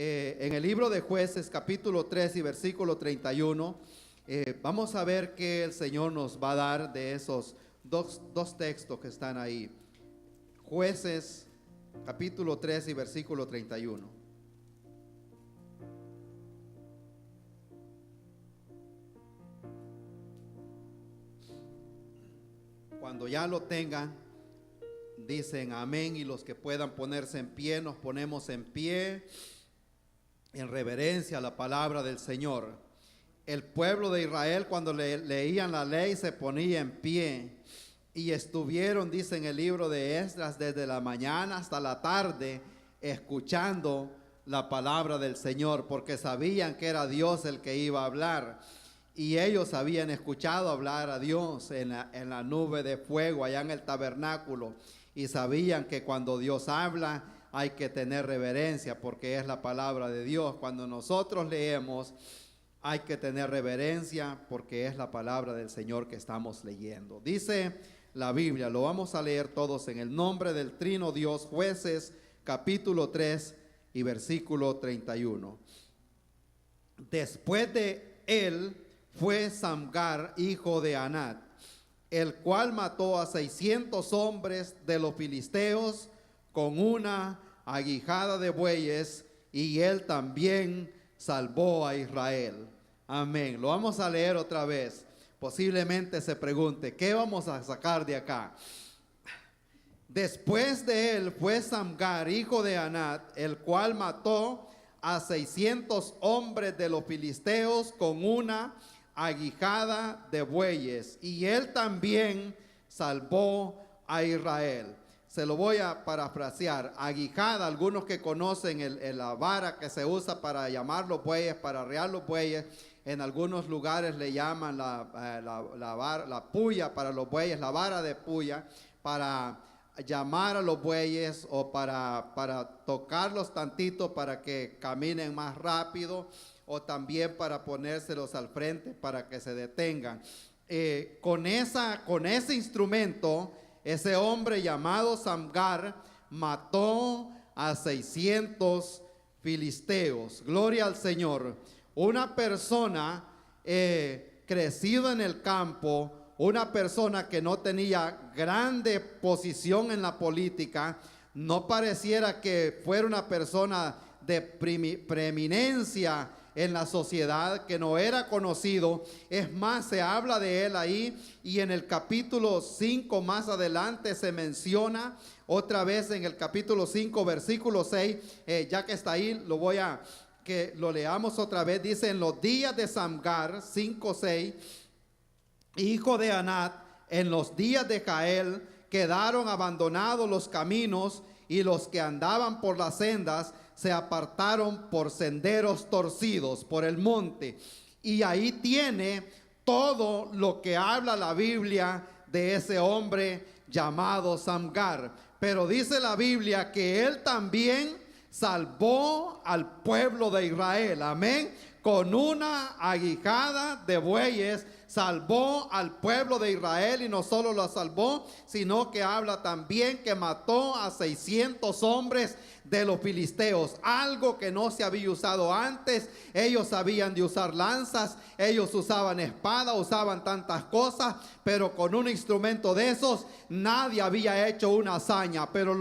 en el libro de Jueces, capítulo 3 y versículo 31. Vamos a ver qué el Señor nos va a dar de esos dos textos que están ahí. Jueces, capítulo 3 y versículo 31. Cuando ya lo tengan, dicen amén, y los que puedan ponerse en pie, nos ponemos en pie en reverencia a la palabra del Señor. El pueblo de Israel, cuando leían la ley, se ponía en pie y estuvieron, dice en el libro de Esdras, desde la mañana hasta la tarde escuchando la palabra del Señor, porque sabían que era Dios el que iba a hablar. Y ellos habían escuchado hablar a Dios en la nube de fuego allá en el tabernáculo, y sabían que cuando Dios habla hay que tener reverencia porque es la palabra de Dios. Cuando nosotros leemos hay que tener reverencia porque es la palabra del Señor que estamos leyendo. Dice la Biblia, lo vamos a leer todos en el nombre del Trino Dios. Jueces capítulo 3 y versículo 31. Después de él fue Samgar, hijo de Anat, el cual mató a 600 hombres de los filisteos con una aguijada de bueyes, y él también salvó a Israel. Amén. Lo vamos a leer otra vez. Posiblemente se pregunte, ¿qué vamos a sacar de acá? Después de él fue Samgar, hijo de Anat, el cual mató a 600 hombres de los filisteos con una aguijada de bueyes, y él también salvó a Israel. Se lo voy a parafrasear. Aguijada, algunos que conocen la vara que se usa para llamar los bueyes, para arrear los bueyes. En algunos lugares le llaman la puya para los bueyes, la vara de puya, para llamar a los bueyes o para tocarlos tantito para que caminen más rápido, o también para ponérselos al frente para que se detengan. Con ese instrumento, ese hombre llamado Samgar mató a 600 filisteos. Gloria al Señor. Una persona crecido en el campo, una persona que no tenía grande posición en la política, no pareciera que fuera una persona de preeminencia en la sociedad, que no era conocido. Es más, se habla de él ahí, y en el capítulo 5 más adelante se menciona otra vez en el capítulo 5 versículo 6, ya que está ahí, que lo leamos otra vez. Dice: en los días de Samgar, 5:6, hijo de Anat, en los días de Jael, quedaron abandonados los caminos, y los que andaban por las sendas se apartaron por senderos torcidos por el monte. Y ahí tiene todo lo que habla la Biblia de ese hombre llamado Samgar. Pero dice la Biblia que él también salvó al pueblo de Israel. Amén. Con una aguijada de bueyes salvó al pueblo de Israel, y no solo lo salvó, sino que habla también que mató a 600 hombres de los filisteos, algo que no se había usado antes. Ellos sabían de usar lanzas, ellos usaban espada, usaban tantas cosas, pero con un instrumento de esos nadie había hecho una hazaña. Pero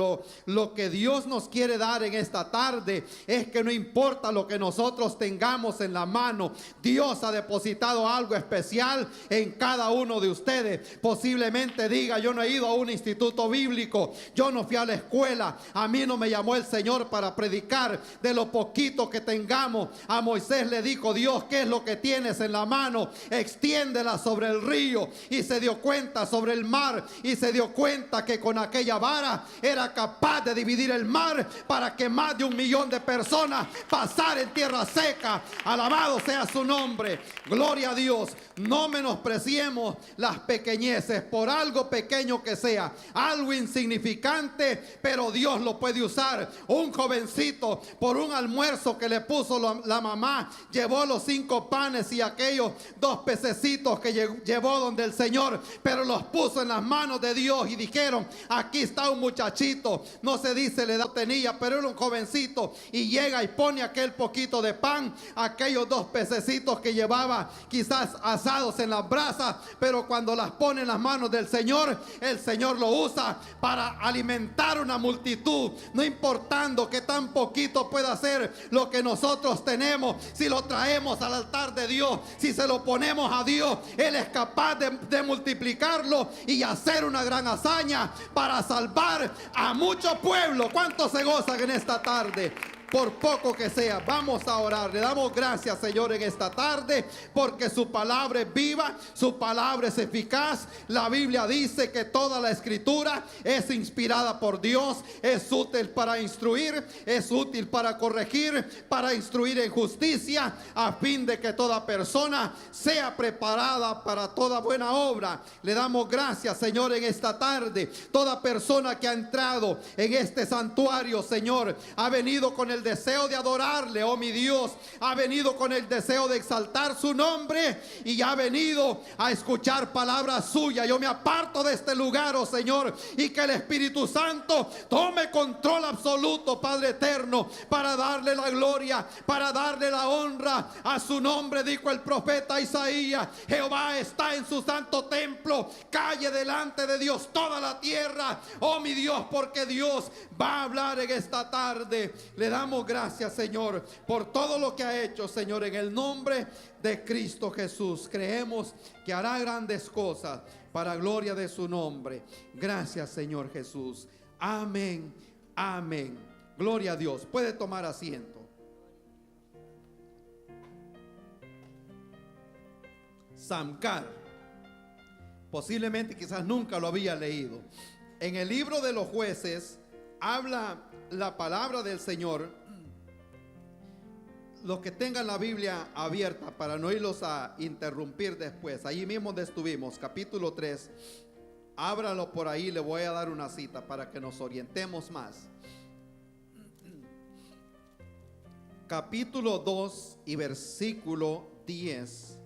lo que Dios nos quiere dar en esta tarde es que no importa lo que nosotros tengamos en la mano, Dios ha depositado algo especial en cada uno de ustedes. Posiblemente diga: yo no he ido a un instituto bíblico, yo no fui a la escuela, a mí no me llamó el Señor para predicar. De lo poquito que tengamos, a Moisés le dijo Dios: ¿qué es lo que tienes en la mano? Extiéndela sobre el río. Y se dio cuenta sobre el mar, y se dio cuenta que con aquella vara era capaz de dividir el mar para que más de 1 millón de personas pasaran en tierra seca. Alabado sea su nombre. Gloria a Dios. No no menospreciemos las pequeñeces, por algo pequeño que sea, algo insignificante, pero Dios lo puede usar. Un jovencito, por un almuerzo que le puso la mamá, llevó los 5 panes y aquellos 2 pececitos que llevó donde el Señor, pero los puso en las manos de Dios y dijeron: aquí está un muchachito, no se dice la edad tenía, pero era un jovencito, y llega y pone aquel poquito de pan, aquellos 2 pececitos que llevaba quizás asados en las brasas, pero cuando las pone en las manos del Señor, el Señor lo usa para alimentar una multitud, no importando que tan poquito pueda ser lo que nosotros tenemos. Si lo traemos al altar de Dios, si se lo ponemos a Dios, Él es capaz de multiplicarlo y hacer una gran hazaña para salvar a mucho pueblo. ¿Cuántos se gozan en esta tarde? Por poco que sea, vamos a orar. Le damos gracias, Señor, en esta tarde, porque su palabra es viva, su palabra es eficaz. La Biblia dice que toda la escritura es inspirada por Dios, es útil para instruir, es útil para corregir, para instruir en justicia, a fin de que toda persona sea preparada para toda buena obra. Le damos gracias, Señor, en esta tarde. Toda persona que ha entrado en este santuario, Señor, ha venido con el deseo de adorarle, oh mi Dios, ha venido con el deseo de exaltar su nombre y ha venido a escuchar palabras suyas. Yo me aparto de este lugar, oh Señor, y que el Espíritu Santo tome control absoluto, Padre eterno, para darle la gloria, para darle la honra a su nombre. Dijo el profeta Isaías: Jehová está en su santo templo, calle delante de Dios toda la tierra. Oh mi Dios, porque Dios va a hablar en esta tarde. Le damos gracias, Señor, por todo lo que ha hecho, Señor, en el nombre de Cristo Jesús. Creemos que hará grandes cosas para gloria de su nombre. Gracias, Señor Jesús. Amén, amén. Gloria a Dios. Puede tomar asiento. Samgar, posiblemente quizás nunca lo había leído. En el libro de los Jueces habla la palabra del Señor. Los que tengan la Biblia abierta para no irlos a interrumpir después, allí mismo donde estuvimos, capítulo 3, ábralo por ahí. Le voy a dar una cita para que nos orientemos más. Capítulo 2 y versículo 10.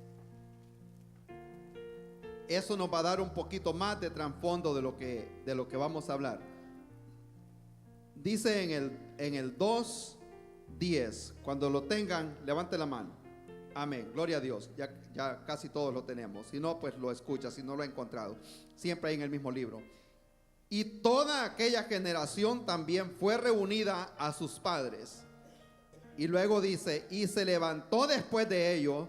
Eso nos va a dar un poquito más de trasfondo de lo que vamos a hablar. Dice en el 2:10, cuando lo tengan, levante la mano. Amén, gloria a Dios. Ya casi todos lo tenemos. Si no, pues lo escucha, si no lo ha encontrado. Siempre hay en el mismo libro. Y toda aquella generación también fue reunida a sus padres. Y luego dice: y se levantó después de ellos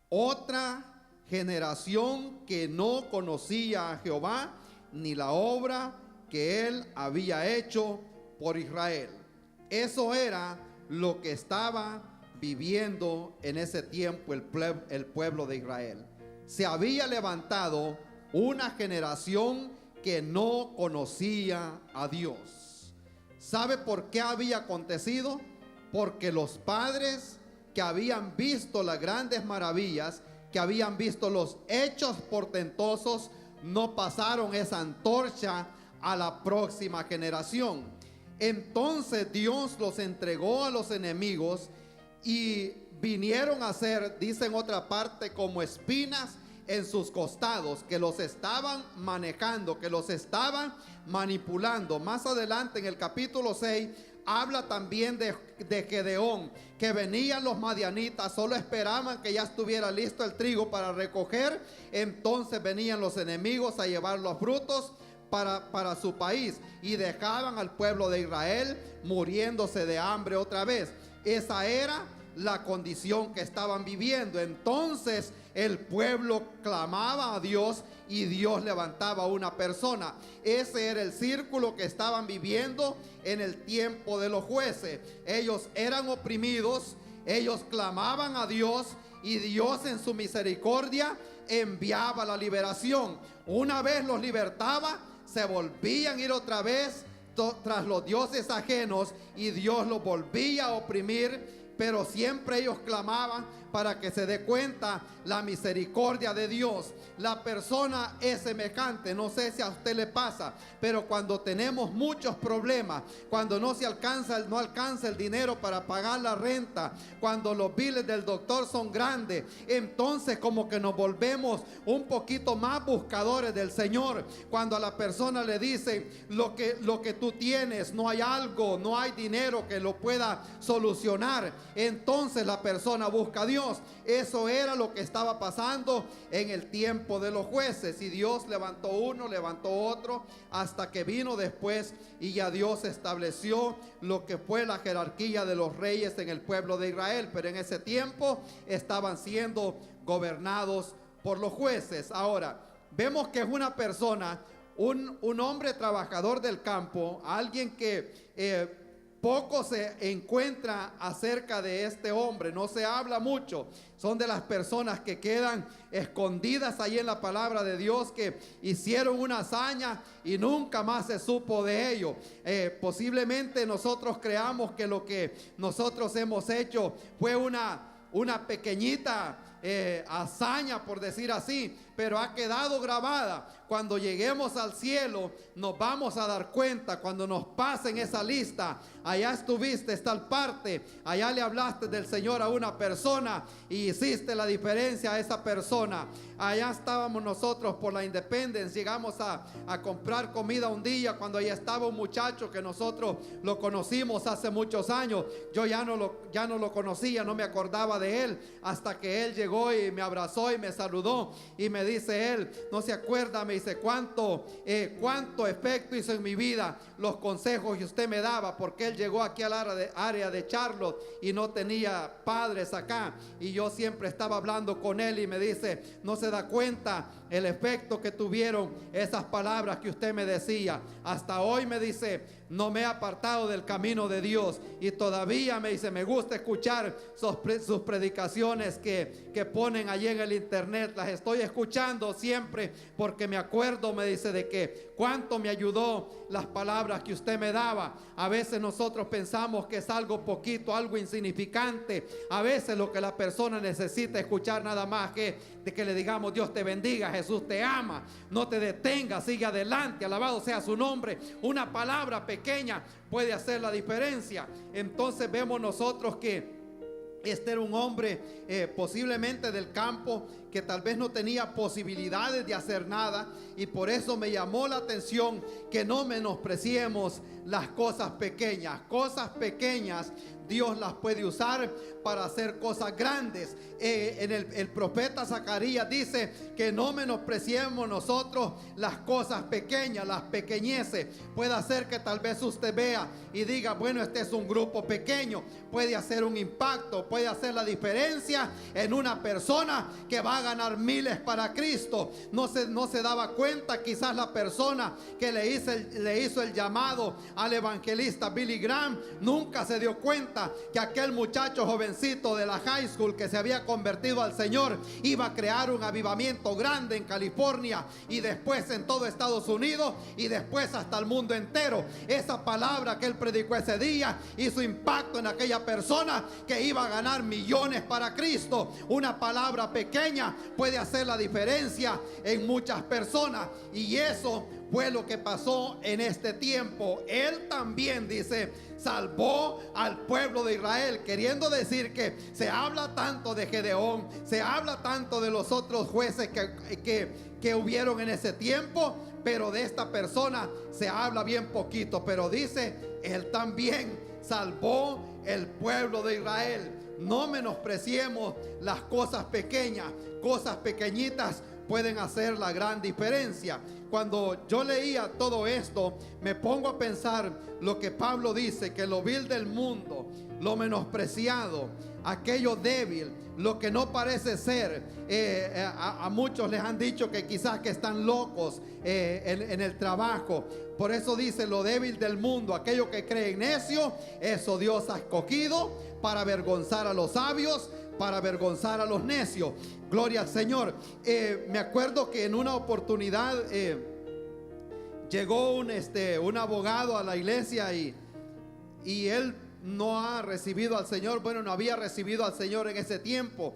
otra generación que no conocía a Jehová, ni la obra que él había hecho por Israel. Eso era lo que estaba viviendo en ese tiempo el pueblo de Israel. Se había levantado una generación que no conocía a Dios. ¿Sabe por qué había acontecido? Porque los padres que habían visto las grandes maravillas, que habían visto los hechos portentosos, no pasaron esa antorcha a la próxima generación. Entonces Dios los entregó a los enemigos y vinieron a ser, dice en otra parte, como espinas en sus costados, que los estaban manejando, que los estaban manipulando. Más adelante en el capítulo 6 habla también de Gedeón, que venían los madianitas, solo esperaban que ya estuviera listo el trigo para recoger. Entonces venían los enemigos a llevar los frutos para su país y dejaban al pueblo de Israel muriéndose de hambre otra vez. Esa era la condición que estaban viviendo. Entonces el pueblo clamaba a Dios y Dios levantaba a una persona. Ese era el círculo que estaban viviendo en el tiempo de los jueces. Ellos eran oprimidos, ellos clamaban a Dios y Dios en su misericordia enviaba la liberación. Una vez los libertaba, se volvían a ir otra vez tras los dioses ajenos y Dios los volvía a oprimir pero siempre ellos clamaban para que se dé cuenta la misericordia de Dios. La persona es semejante, no sé si a usted le pasa, pero cuando tenemos muchos problemas, cuando no alcanza el dinero para pagar la renta, cuando los biles del doctor son grandes, entonces como que nos volvemos un poquito más buscadores del Señor. Cuando a la persona le dicen lo que tú tienes, no hay dinero que lo pueda solucionar, entonces la persona busca a Dios. Eso era lo que estaba pasando en el tiempo de los jueces, y Dios levantó uno, levantó otro, hasta que vino después y ya Dios estableció lo que fue la jerarquía de los reyes en el pueblo de Israel. Pero en ese tiempo estaban siendo gobernados por los jueces. Ahora, vemos que es una persona, un hombre trabajador del campo, alguien que poco se encuentra acerca de este hombre, no se habla mucho. Son de las personas que quedan escondidas ahí en la palabra de Dios, que hicieron una hazaña y nunca más se supo de ello. Posiblemente nosotros creamos que lo que nosotros hemos hecho fue una pequeñita hazaña, por decir así, pero ha quedado grabada. Cuando lleguemos al cielo nos vamos a dar cuenta, cuando nos pasen esa lista: allá estuviste tal parte, allá le hablaste del Señor a una persona y hiciste la diferencia a esa persona. Allá estábamos nosotros por la Independence, llegamos a comprar comida un día cuando allá estaba un muchacho que nosotros lo conocimos hace muchos años. Yo ya no lo conocía, no me acordaba de él, hasta que él llegó y me abrazó y me saludó, y me dice él, no se acuerda, me dice, cuánto efecto hizo en mi vida los consejos que usted me daba, porque él llegó aquí al área de Charlotte y no tenía padres acá, y yo siempre estaba hablando con él, y me dice, no se da cuenta el efecto que tuvieron esas palabras que usted me decía. Hasta hoy, me dice, no me he apartado del camino de Dios, y todavía, me dice, me gusta escuchar sus predicaciones que ponen allí en el internet. Las estoy escuchando siempre porque me acuerdo, me dice, de que cuánto me ayudó las palabras que usted me daba. A veces nosotros pensamos que es algo poquito, algo insignificante. A veces lo que la persona necesita escuchar nada más de que le digamos, Dios te bendiga, Jesús te ama, no te detengas, sigue adelante, alabado sea su nombre. Una palabra pequeña puede hacer la diferencia. Entonces vemos nosotros que este era un hombre posiblemente del campo, que tal vez no tenía posibilidades de hacer nada, y por eso me llamó la atención que no menospreciemos las cosas pequeñas. Cosas pequeñas Dios las puede usar para hacer cosas grandes. El profeta Zacarías dice que no menospreciemos nosotros las cosas pequeñas, las pequeñeces. Puede hacer que tal vez usted vea y diga, bueno, este es un grupo pequeño. Puede hacer un impacto, puede hacer la diferencia en una persona que va a ganar miles para Cristo. No se daba cuenta quizás la persona que le hizo el llamado al evangelista Billy Graham, nunca se dio cuenta que aquel muchacho jovencito de la high school que se había convertido al Señor iba a crear un avivamiento grande en California, y después en todo Estados Unidos, y después hasta el mundo entero. Esa palabra que él predicó ese día hizo impacto en aquella persona que iba a ganar millones para Cristo. Una palabra pequeña puede hacer la diferencia en muchas personas, y eso fue lo que pasó en este tiempo. Él también, dice, salvó al pueblo de Israel, queriendo decir que se habla tanto de Gedeón, se habla tanto de los otros jueces que hubieron en ese tiempo, pero de esta persona se habla bien poquito. Pero dice, él también salvó el pueblo de Israel. No menospreciemos las cosas pequeñas. Cosas pequeñitas pueden hacer la gran diferencia. Cuando yo leía todo esto, me pongo a pensar lo que Pablo dice, que lo vil del mundo, lo menospreciado, aquello débil, lo que no parece ser. A muchos les han dicho que quizás que están locos en el trabajo. Por eso dice, lo débil del mundo, aquello que cree necio, eso Dios ha escogido para avergonzar a los sabios, para avergonzar a los necios. Gloria al Señor. Me acuerdo que en una oportunidad llegó un abogado a la iglesia, y él no ha recibido al Señor, bueno, no había recibido al Señor en ese tiempo,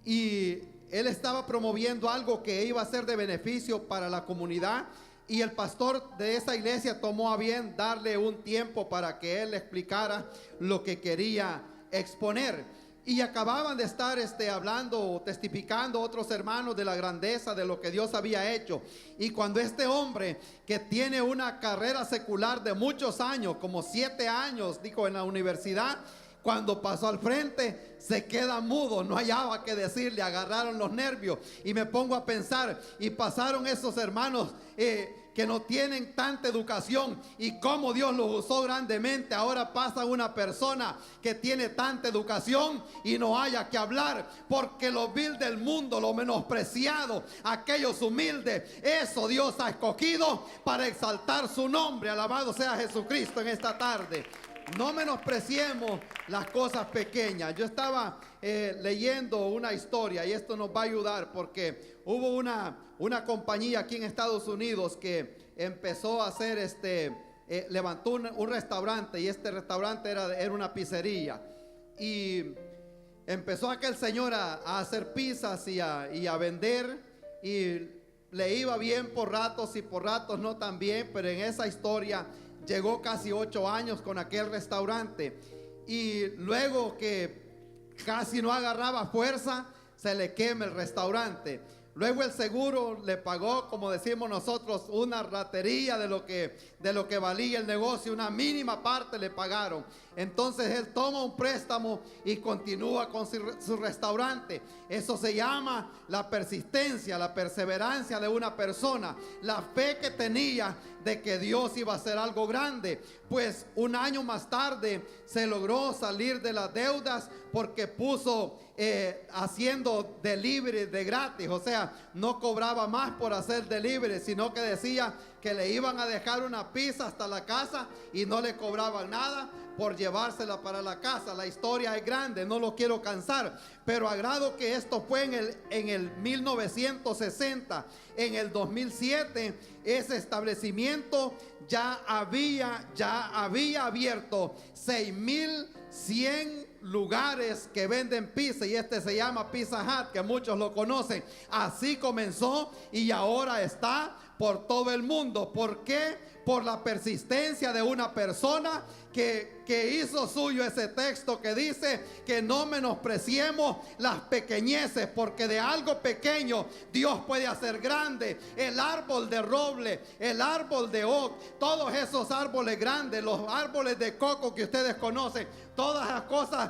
y él estaba promoviendo algo que iba a ser de beneficio para la comunidad, y el pastor de esa iglesia tomó a bien darle un tiempo para que él explicara lo que quería exponer. Y acababan de estar hablando, testificando otros hermanos de la grandeza de lo que Dios había hecho. Y cuando este hombre, que tiene una carrera secular de muchos años, como 7 años, dijo, en la universidad, cuando pasó al frente, se queda mudo, no hallaba qué decir, le agarraron los nervios. Y me pongo a pensar, y pasaron esos hermanos que no tienen tanta educación, y cómo Dios los usó grandemente. Ahora pasa una persona que tiene tanta educación y no haya que hablar, porque lo vil del mundo, lo menospreciado, aquellos humildes, eso Dios ha escogido para exaltar su nombre. Alabado sea Jesucristo en esta tarde. No menospreciemos las cosas pequeñas. Yo estaba leyendo una historia, y esto nos va a ayudar, porque hubo una compañía aquí en Estados Unidos que empezó a hacer levantó un restaurante, y este restaurante era una pizzería, y empezó aquel señor a hacer pizzas y a vender, y le iba bien por ratos y por ratos no tan bien, pero en esa historia llegó casi 8 años con aquel restaurante, y luego que casi no agarraba fuerza, se le quema el restaurante. Luego el seguro le pagó, como decimos nosotros, una ratería de lo que valía el negocio, una mínima parte le pagaron. Entonces él toma un préstamo y continúa con su restaurante. Eso se llama la persistencia, la perseverancia de una persona, la fe que tenía de que Dios iba a hacer algo grande. Pues un año más tarde se logró salir de las deudas, porque puso haciendo delivery de gratis. O sea, no cobraba más por hacer delivery, sino que decía que le iban a dejar una pizza hasta la casa y no le cobraban nada por llevársela para la casa. La historia es grande, no lo quiero cansar, pero agrado que esto fue en el 1960. En el 2007 ese establecimiento ya había abierto 6,100 lugares que venden pizza, y se llama Pizza Hut, que muchos lo conocen. Así comenzó y ahora está por todo el mundo. ¿Por qué? Por la persistencia de una persona que hizo suyo ese texto que dice que no menospreciemos las pequeñeces, porque de algo pequeño Dios puede hacer grande. El árbol de roble, el árbol de oak, todos esos árboles grandes, los árboles de coco que ustedes conocen, todas las cosas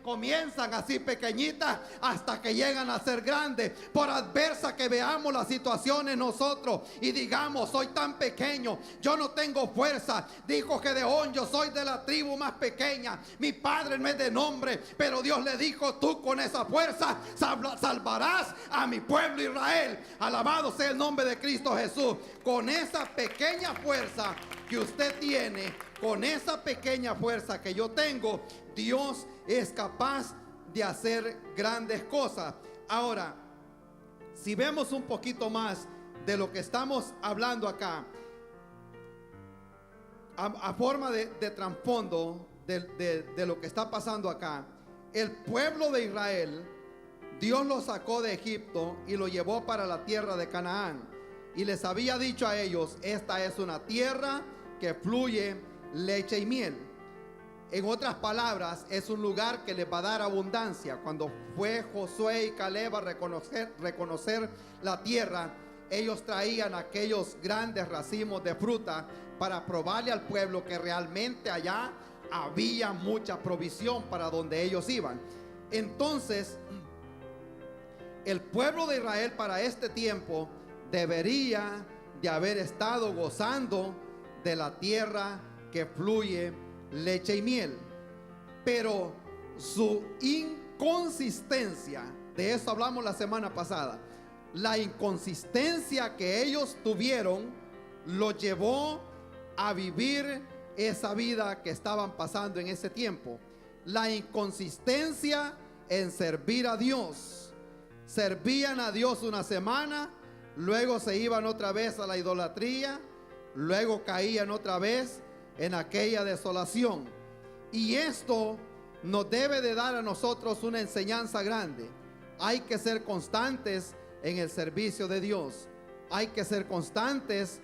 comienzan así pequeñitas hasta que llegan a ser grandes. Por adversa que veamos las situaciones nosotros y digamos, soy tan pequeño, yo no tengo fuerza. Dijo Gedeón, yo soy de la tribu más pequeña, mi padre no es de nombre, pero Dios le dijo, tú con esa fuerza salvarás a mi pueblo Israel. Alabado sea el nombre de Cristo Jesús. Con esa pequeña fuerza que usted tiene, con esa pequeña fuerza que yo tengo, Dios es capaz de hacer grandes cosas. Ahora, si vemos un poquito más de lo que estamos hablando acá, a forma de trasfondo de lo que está pasando acá, el pueblo de Israel, Dios lo sacó de Egipto y lo llevó para la tierra de Canaán, y les había dicho a ellos, esta es una tierra que fluye leche y miel. En otras palabras, es un lugar que les va a dar abundancia. Cuando fue Josué y Caleb a reconocer la tierra, ellos traían aquellos grandes racimos de fruta para probarle al pueblo que realmente allá había mucha provisión para donde ellos iban. Entonces, el pueblo de Israel para este tiempo debería de haber estado gozando de la tierra que fluye leche y miel, pero su inconsistencia, de eso hablamos la semana pasada, la inconsistencia que ellos tuvieron los llevó a vivir esa vida que estaban pasando en ese tiempo. La inconsistencia en servir a Dios. Servían a Dios una semana, luego se iban otra vez a la idolatría, luego caían otra vez en aquella desolación. Y esto nos debe de dar a nosotros una enseñanza grande. Hay que ser constantes en el servicio de Dios. Hay que ser constantes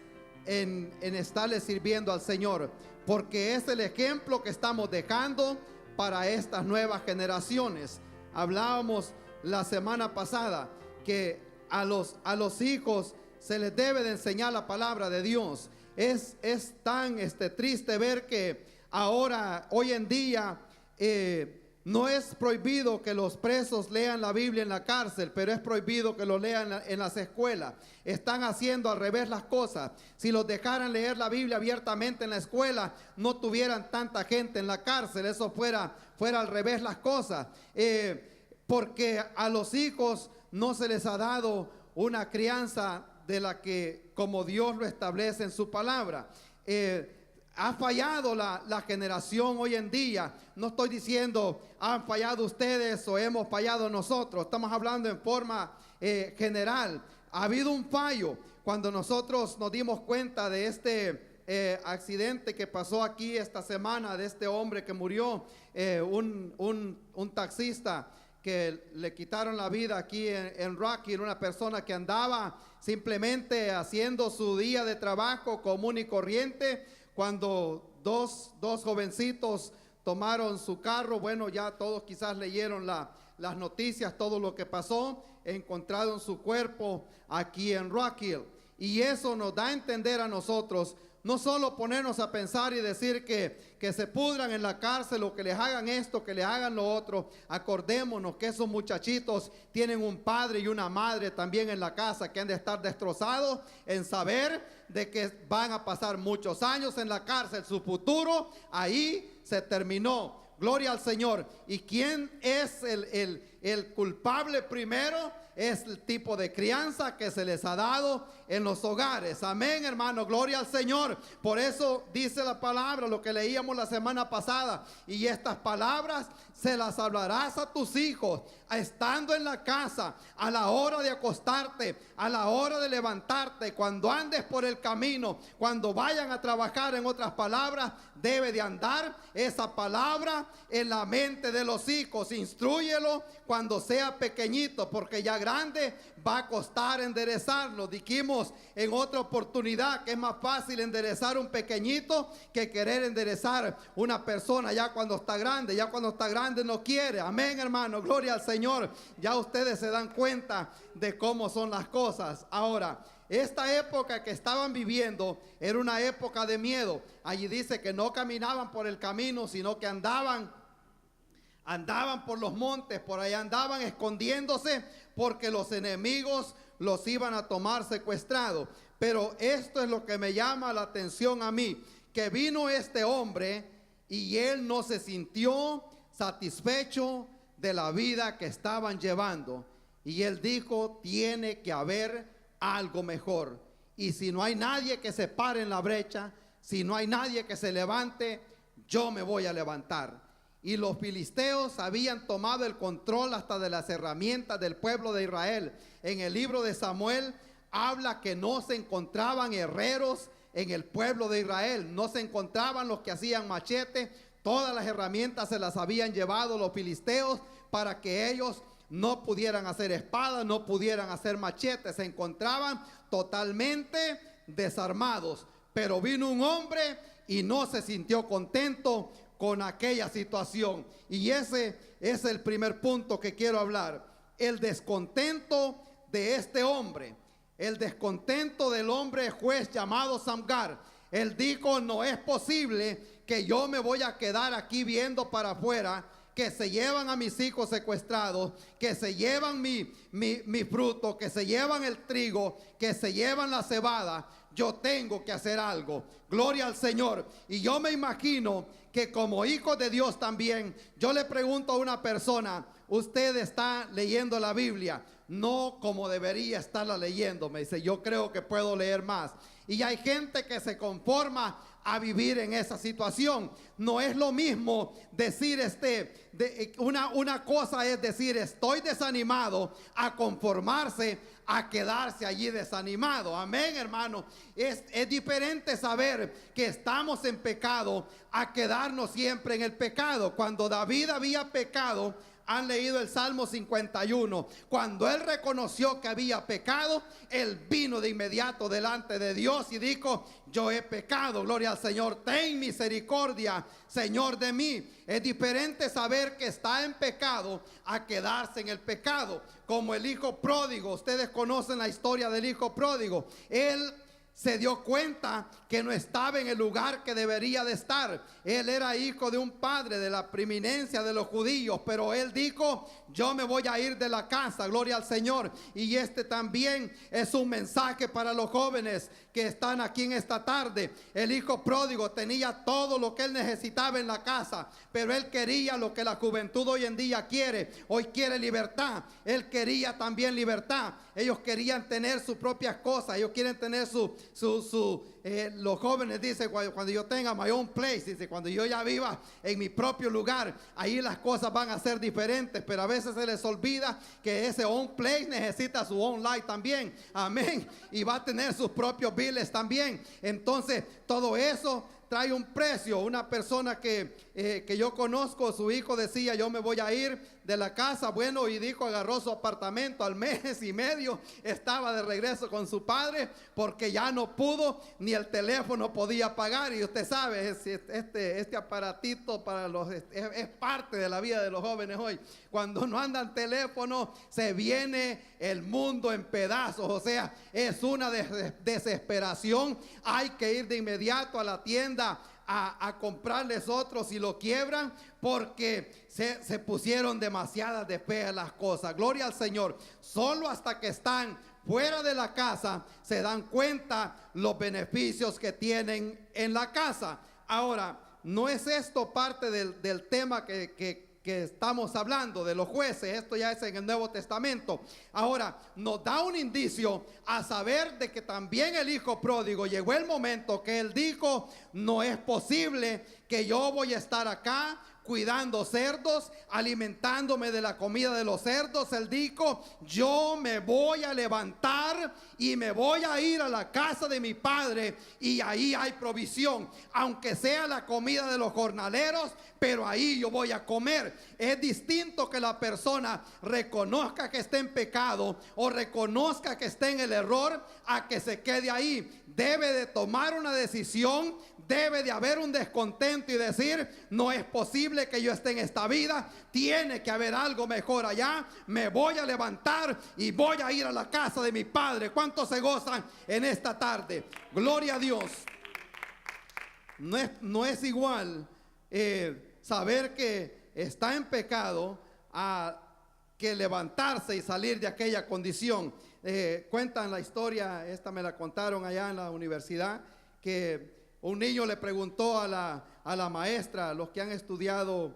en estarle sirviendo al Señor, porque es el ejemplo que estamos dejando para estas nuevas generaciones. Hablábamos la semana pasada que a los hijos se les debe de enseñar la palabra de Dios. Es tan triste ver que ahora, hoy en día, no es prohibido que los presos lean la Biblia en la cárcel, pero es prohibido que lo lean en las escuelas. Están haciendo al revés las cosas. Si los dejaran leer la Biblia abiertamente en la escuela, no tuvieran tanta gente en la cárcel. Eso fuera al revés las cosas. Porque a los hijos no se les ha dado una crianza de la que, como Dios lo establece en su palabra. Ha fallado la generación hoy en día. No estoy diciendo han fallado ustedes o hemos fallado nosotros. Estamos hablando en forma general. Ha habido un fallo. Cuando nosotros nos dimos cuenta de este accidente que pasó aquí esta semana, de este hombre que murió, un taxista que le quitaron la vida aquí en Rocky, una persona que andaba simplemente haciendo su día de trabajo común y corriente, cuando dos jovencitos tomaron su carro. Bueno, ya todos quizás leyeron las noticias, todo lo que pasó. Encontraron su cuerpo aquí en Rocky, y eso nos da a entender a nosotros, no solo ponernos a pensar y decir que se pudran en la cárcel o que les hagan esto, que les hagan lo otro. Acordémonos que esos muchachitos tienen un padre y una madre también en la casa que han de estar destrozados en saber de que van a pasar muchos años en la cárcel. Su futuro ahí se terminó. Gloria al Señor. ¿Y quién es el culpable primero? Es el tipo de crianza que se les ha dado en los hogares. Amén, hermano, gloria al Señor. Por eso dice la palabra, lo que leíamos la semana pasada: y estas palabras se las hablarás a tus hijos, estando en la casa, a la hora de acostarte, a la hora de levantarte, cuando andes por el camino, cuando vayan a trabajar. En otras palabras, debe de andar esa palabra en la mente de los hijos. Instrúyelo cuando sea pequeñito, porque ya grande va a costar enderezarlo. Dijimos en otra oportunidad que es más fácil enderezar un pequeñito que querer enderezar una persona ya cuando está grande. Ya cuando está grande no quiere. Amén, hermano, gloria al Señor. Ya ustedes se dan cuenta de cómo son las cosas. Ahora, esta época que estaban viviendo era una época de miedo. Allí dice que no caminaban por el camino, sino que andaban por los montes, por ahí andaban escondiéndose, porque los enemigos los iban a tomar secuestrados. Pero esto es lo que me llama la atención a mí, que vino este hombre y él no se sintió satisfecho de la vida que estaban llevando, y él dijo: tiene que haber algo mejor. Y si no hay nadie que se pare en la brecha, si no hay nadie que se levante, yo me voy a levantar. Y los filisteos habían tomado el control hasta de las herramientas del pueblo de Israel. En el libro de Samuel habla que no se encontraban herreros en el pueblo de Israel. No se encontraban los que hacían machete. Todas las herramientas se las habían llevado los filisteos para que ellos no pudieran hacer espadas, no pudieran hacer machetes. Se encontraban totalmente desarmados. Pero vino un hombre y no se sintió contento con aquella situación. Y ese es el primer punto que quiero hablar. El descontento de este hombre. El descontento del hombre juez llamado Samgar. Él dijo: no es posible que yo me voy a quedar aquí viendo para afuera que se llevan a mis hijos secuestrados, que se llevan mi fruto, que se llevan el trigo, que se llevan la cebada. Yo tengo que hacer algo. Gloria al Señor. Y yo me imagino que como hijo de Dios también, yo le pregunto a una persona: ¿usted está leyendo la Biblia? No como debería estarla leyendo. Me dice: yo creo que puedo leer más. Y hay gente que se conforma a vivir en esa situación. No es lo mismo decir una cosa es decir estoy desanimado, a conformarse a quedarse allí desanimado. Amén, hermano. Es diferente saber que estamos en pecado a quedarnos siempre en el pecado. Cuando David había pecado, han leído el Salmo 51. Cuando él reconoció que había pecado, él vino de inmediato delante de Dios y dijo: yo he pecado, gloria al Señor, ten misericordia, Señor, de mí. Es diferente saber que está en pecado a quedarse en el pecado. Como el hijo pródigo, ustedes conocen la historia del hijo pródigo. Él se dio cuenta que no estaba en el lugar que debería de estar. Él era hijo de un padre de la preeminencia de los judíos, pero él dijo: yo me voy a ir de la casa, gloria al Señor. Y este también es un mensaje para los jóvenes que están aquí en esta tarde. El hijo pródigo tenía todo lo que él necesitaba en la casa, pero él quería lo que la juventud hoy en día quiere. Hoy quiere libertad. Él quería también libertad. Ellos querían tener sus propias cosas. Ellos quieren tener los jóvenes dicen: cuando yo tenga my own place, dice, cuando yo ya viva en mi propio lugar, ahí las cosas van a ser diferentes. Pero a veces se les olvida que ese own place necesita su own life también. Amén. Y va a tener sus propios biles también. Entonces todo eso trae un precio. Una persona que yo conozco, su hijo decía: yo me voy a ir de la casa. Bueno, y dijo, agarró su apartamento. Al mes y medio estaba de regreso con su padre, porque ya no pudo, ni el teléfono podía pagar. Y usted sabe, este aparatito para es parte de la vida de los jóvenes hoy. Cuando no andan teléfono, se viene el mundo en pedazos. O sea, es una desesperación. Hay que ir de inmediato a la tienda a comprarles otros si lo quiebran, porque se pusieron demasiadas de feas las cosas. Gloria al Señor. Solo hasta que están fuera de la casa se dan cuenta los beneficios que tienen en la casa. Ahora, no es esto parte del tema que estamos hablando de los jueces. Esto ya es en el Nuevo Testamento. Ahora, nos da un indicio a saber de que también el hijo pródigo llegó el momento que él dijo: no es posible que yo voy a estar acá cuidando cerdos, alimentándome de la comida de los cerdos. Él dijo: yo me voy a levantar y me voy a ir a la casa de mi padre, y ahí hay provisión, aunque sea la comida de los jornaleros, pero ahí yo voy a comer. Es distinto que la persona reconozca que está en pecado o reconozca que está en el error, a que se quede ahí. Debe de tomar una decisión. Debe de haber un descontento y decir: no es posible que yo esté en esta vida, tiene que haber algo mejor allá. Me voy a levantar y voy a ir a la casa de mi padre. ¿Cuántos se gozan en esta tarde? Gloria a Dios. No es igual saber que está en pecado a que levantarse y salir de aquella condición. Cuentan la historia, esta me la contaron allá en la universidad, que un niño le preguntó a la maestra, los que han estudiado,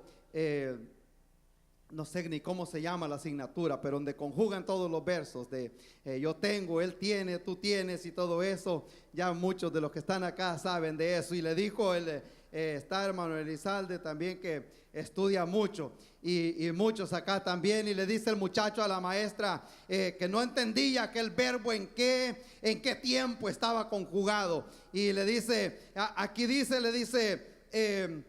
no sé ni cómo se llama la asignatura, pero donde conjugan todos los versos de yo tengo, él tiene, tú tienes y todo eso. Ya muchos de los que están acá saben de eso. Y le dijo, está hermano Elizalde también, que estudia mucho, y muchos acá también, y le dice el muchacho a la maestra que no entendía aquel verbo en qué tiempo estaba conjugado. Y le dice, aquí dice, le dice,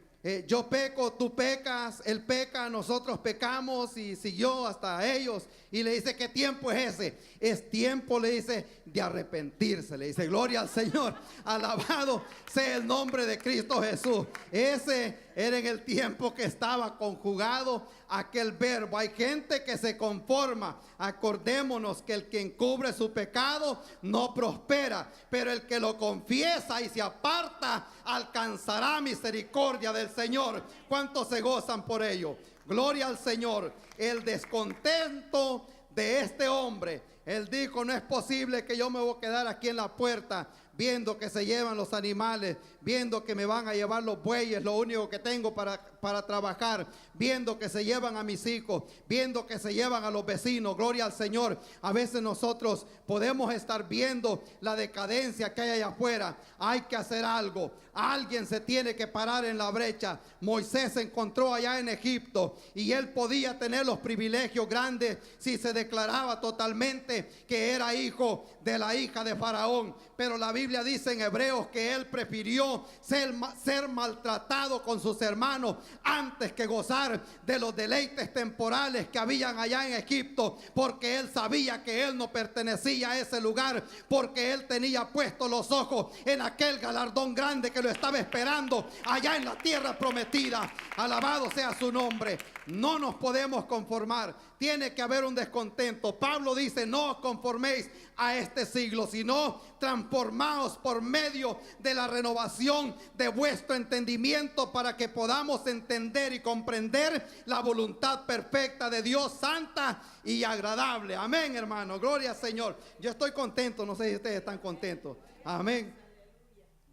yo peco, tú pecas, él peca, nosotros pecamos, y siguió hasta ellos. Y le dice, ¿qué tiempo es ese? Es tiempo, le dice, de arrepentirse. Le dice, gloria al Señor, alabado sea el nombre de Cristo Jesús. Ese era en el tiempo que estaba conjugado aquel verbo. Hay gente que se conforma. Acordémonos que el que encubre su pecado no prospera, pero el que lo confiesa y se aparta alcanzará misericordia del Señor. ¿Cuántos se gozan por ello? Gloria al Señor. El descontento de este hombre, él dijo, no es posible que yo me voy a quedar aquí en la puerta viendo que se llevan los animales, viendo que me van a llevar los bueyes, lo único que tengo para trabajar, viendo que se llevan a mis hijos, viendo que se llevan a los vecinos. Gloria al Señor. A veces nosotros podemos estar viendo la decadencia que hay allá afuera. Hay que hacer algo. Alguien se tiene que parar en la brecha. Moisés se encontró allá en Egipto y él podía tener los privilegios grandes si se declaraba totalmente que era hijo de la hija de Faraón. Pero la Biblia dice en Hebreos que él prefirió ser maltratado con sus hermanos antes que gozar de los deleites temporales que habían allá en Egipto, porque él sabía que él no pertenecía a ese lugar, porque él tenía puestos los ojos en aquel galardón grande que lo estaba esperando allá en la tierra prometida. Alabado sea su nombre. No nos podemos conformar. Tiene que haber un descontento. Pablo dice: no os conforméis a este siglo, sino transformaos por medio de la renovación de vuestro entendimiento, para que podamos entender y comprender la voluntad perfecta de Dios, santa y agradable. Amén, hermano. Gloria al Señor. Yo estoy contento. No sé si ustedes están contentos. Amén.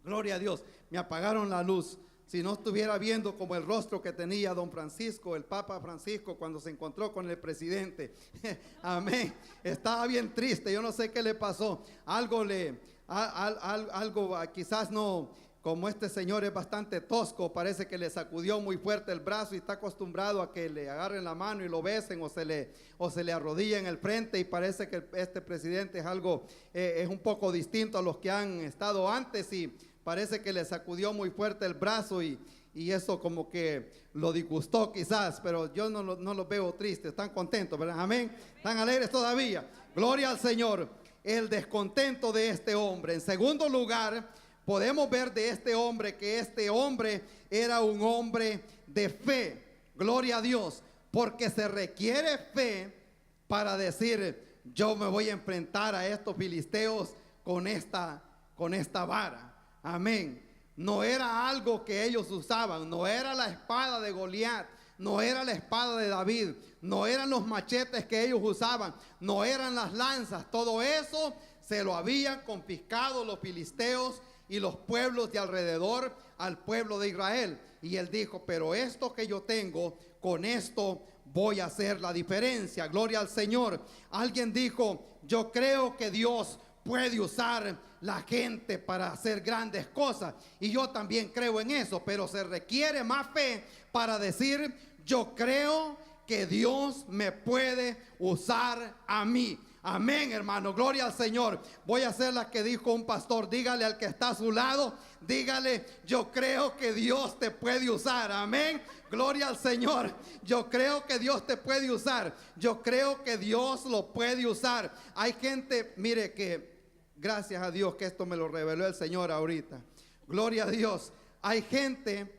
Gloria a Dios. Me apagaron la luz. Si no estuviera viendo como el rostro que tenía don Francisco, el Papa Francisco, cuando se encontró con el presidente. Amén. Estaba bien triste. Yo no sé qué le pasó. Algo quizás no, como este señor es bastante tosco, parece que le sacudió muy fuerte el brazo y está acostumbrado a que le agarren la mano y lo besen o se le arrodilla en el frente, y parece que este presidente es un poco distinto a los que han estado antes, y parece que le sacudió muy fuerte el brazo y eso como que lo disgustó quizás, pero yo no lo veo triste. Están contentos, ¿verdad? Amén. Están alegres todavía. Gloria al Señor. El descontento de este hombre. En segundo lugar, podemos ver de este hombre que este hombre era un hombre de fe. Gloria a Dios. Porque se requiere fe para decir: yo me voy a enfrentar a estos filisteos con esta vara. Amén. No era algo que ellos usaban. No era la espada de Goliat. No era la espada de David. No eran los machetes que ellos usaban. No eran las lanzas. Todo eso se lo habían confiscado los filisteos y los pueblos de alrededor al pueblo de Israel. Y él dijo: pero esto que yo tengo, con esto voy a hacer la diferencia. Gloria al Señor. Alguien dijo: yo creo que Dios puede usar la gente para hacer grandes cosas, y yo también creo en eso, pero se requiere más fe para decir: yo creo que Dios me puede usar a mí. Amén, hermano. Gloria al Señor. Voy a hacer la que dijo un pastor: dígale al que está a su lado, dígale: yo creo que Dios te puede usar. Amén. Gloria al Señor. Yo creo que Dios te puede usar. Yo creo que Dios lo puede usar. Hay gente, mire, que gracias a Dios que esto me lo reveló el Señor ahorita. Gloria a Dios. Hay gente,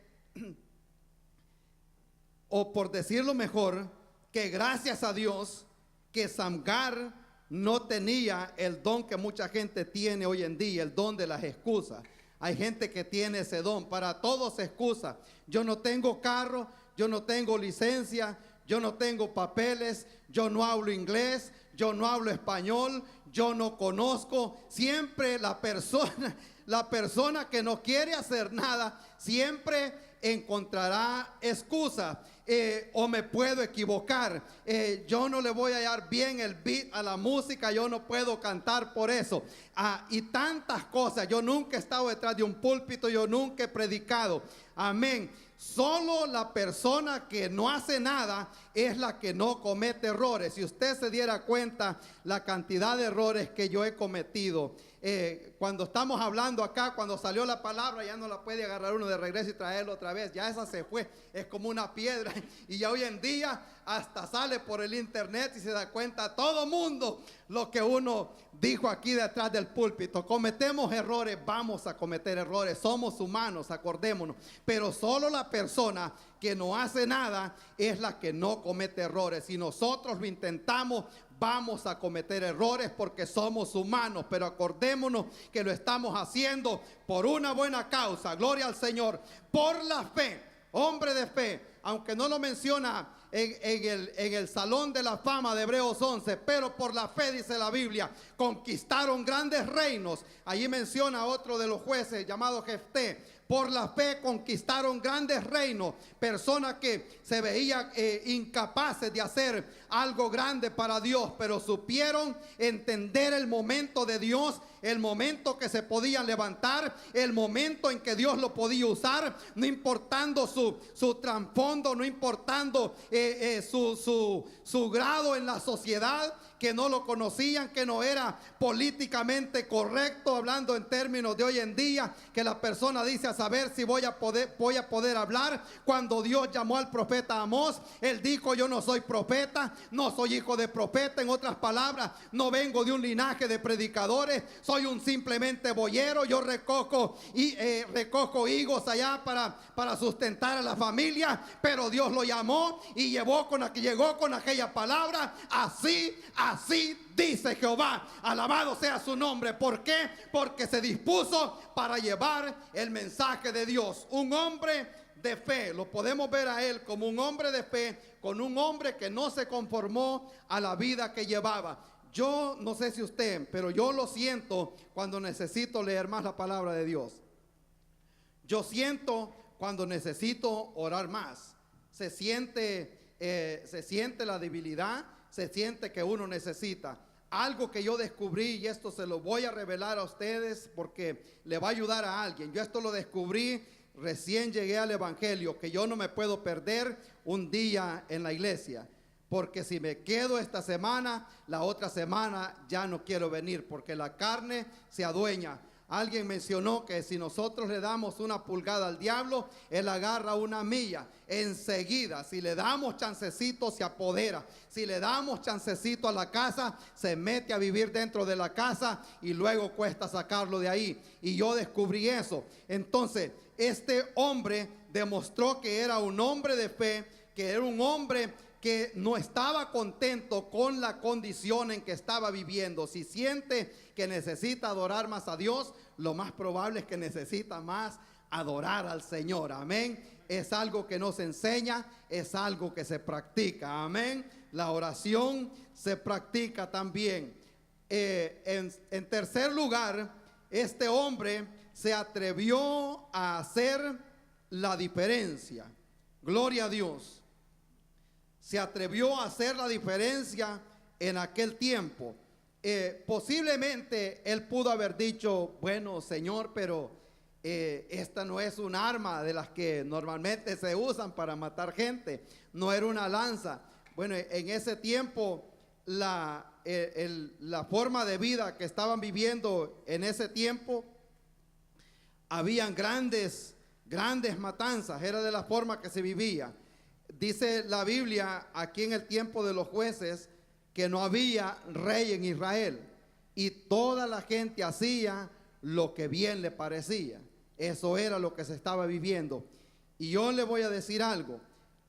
o por decirlo mejor, que gracias a Dios que Samgar no tenía el don que mucha gente tiene hoy en día, el don de las excusas. Hay gente que tiene ese don, para todo se excusa. Yo no tengo carro, yo no tengo licencia, yo no tengo papeles, yo no hablo inglés, yo no hablo español, yo no conozco. Siempre la persona que no quiere hacer nada, siempre encontrará excusas. O me puedo equivocar, yo no le voy a hallar bien el beat a la música, yo no puedo cantar por eso, y tantas cosas. Yo nunca he estado detrás de un púlpito, yo nunca he predicado. Amén. Solo la persona que no hace nada es la que no comete errores. Si usted se diera cuenta la cantidad de errores que yo he cometido, cuando estamos hablando acá, cuando salió la palabra, ya no la puede agarrar uno de regreso y traerlo otra vez. Ya esa se fue, es como una piedra. Y ya hoy en día hasta sale por el internet y se da cuenta todo mundo lo que uno dijo aquí detrás del púlpito. Cometemos errores, vamos a cometer errores, somos humanos, acordémonos. Pero solo la persona que no hace nada es la que no comete errores. Si nosotros lo intentamos, vamos a cometer errores porque somos humanos, pero acordémonos que lo estamos haciendo por una buena causa. Gloria al Señor. Por la fe, hombre de fe. aunque no lo menciona en el Salón de la Fama de Hebreos 11, pero por la fe, dice la Biblia, conquistaron grandes reinos. Allí menciona otro de los jueces llamado Jefté. Por la fe conquistaron grandes reinos, personas que se veían incapaces de hacer algo grande para Dios, pero supieron entender el momento de Dios, el momento que se podían levantar, el momento en que Dios lo podía usar, no importando su trasfondo, no importando su grado en la sociedad, que no lo conocían, que no era políticamente correcto, hablando en términos de hoy en día, que la persona dice: a saber si voy a poder hablar. Cuando Dios llamó al profeta Amós, él dijo: yo no soy profeta, no soy hijo de profeta. En otras palabras, no vengo de un linaje de predicadores, soy un simplemente boyero. Yo recojo higos allá para sustentar a la familia, pero Dios lo llamó y llegó con aquella palabra: así dice Jehová, alabado sea su nombre. ¿Por qué? Porque se dispuso para llevar el mensaje de Dios. Un hombre de fe, lo podemos ver a él como un hombre de fe, con un hombre que no se conformó a la vida que llevaba. Yo no sé si usted, pero yo lo siento cuando necesito leer más la palabra de Dios. Yo siento cuando necesito orar más. Se siente la debilidad, se siente que uno necesita. Algo que yo descubrí, y esto se lo voy a revelar a ustedes porque le va a ayudar a alguien. Yo esto lo descubrí recién llegué al evangelio, que yo no me puedo perder un día en la iglesia, porque si me quedo esta semana, la otra semana ya no quiero venir, porque la carne se adueña. Alguien mencionó que si nosotros le damos una pulgada al diablo, él agarra una milla. Enseguida, si le damos chancecito, se apodera. Si le damos chancecito a la casa, se mete a vivir dentro de la casa y luego cuesta sacarlo de ahí. Y yo descubrí eso. Entonces, este hombre demostró que era un hombre de fe, que era un hombre que no estaba contento con la condición en que estaba viviendo. Si siente que necesita adorar más a Dios, lo más probable es que necesita más adorar al Señor. Amén. Es algo que no se enseña, es algo que se practica. Amén. La oración se practica también. En tercer lugar, este hombre se atrevió a hacer la diferencia. Gloria a Dios. Se atrevió a hacer la diferencia en aquel tiempo. Posiblemente él pudo haber dicho: bueno, Señor, pero esta no es un arma de las que normalmente se usan para matar gente. No era una lanza. Bueno, en ese tiempo la forma de vida que estaban viviendo en ese tiempo, habían grandes matanzas. Era de la forma que se vivía. Dice la Biblia aquí en el tiempo de los jueces que no había rey en Israel y toda la gente hacía lo que bien le parecía. Eso era lo que se estaba viviendo. Y yo le voy a decir algo,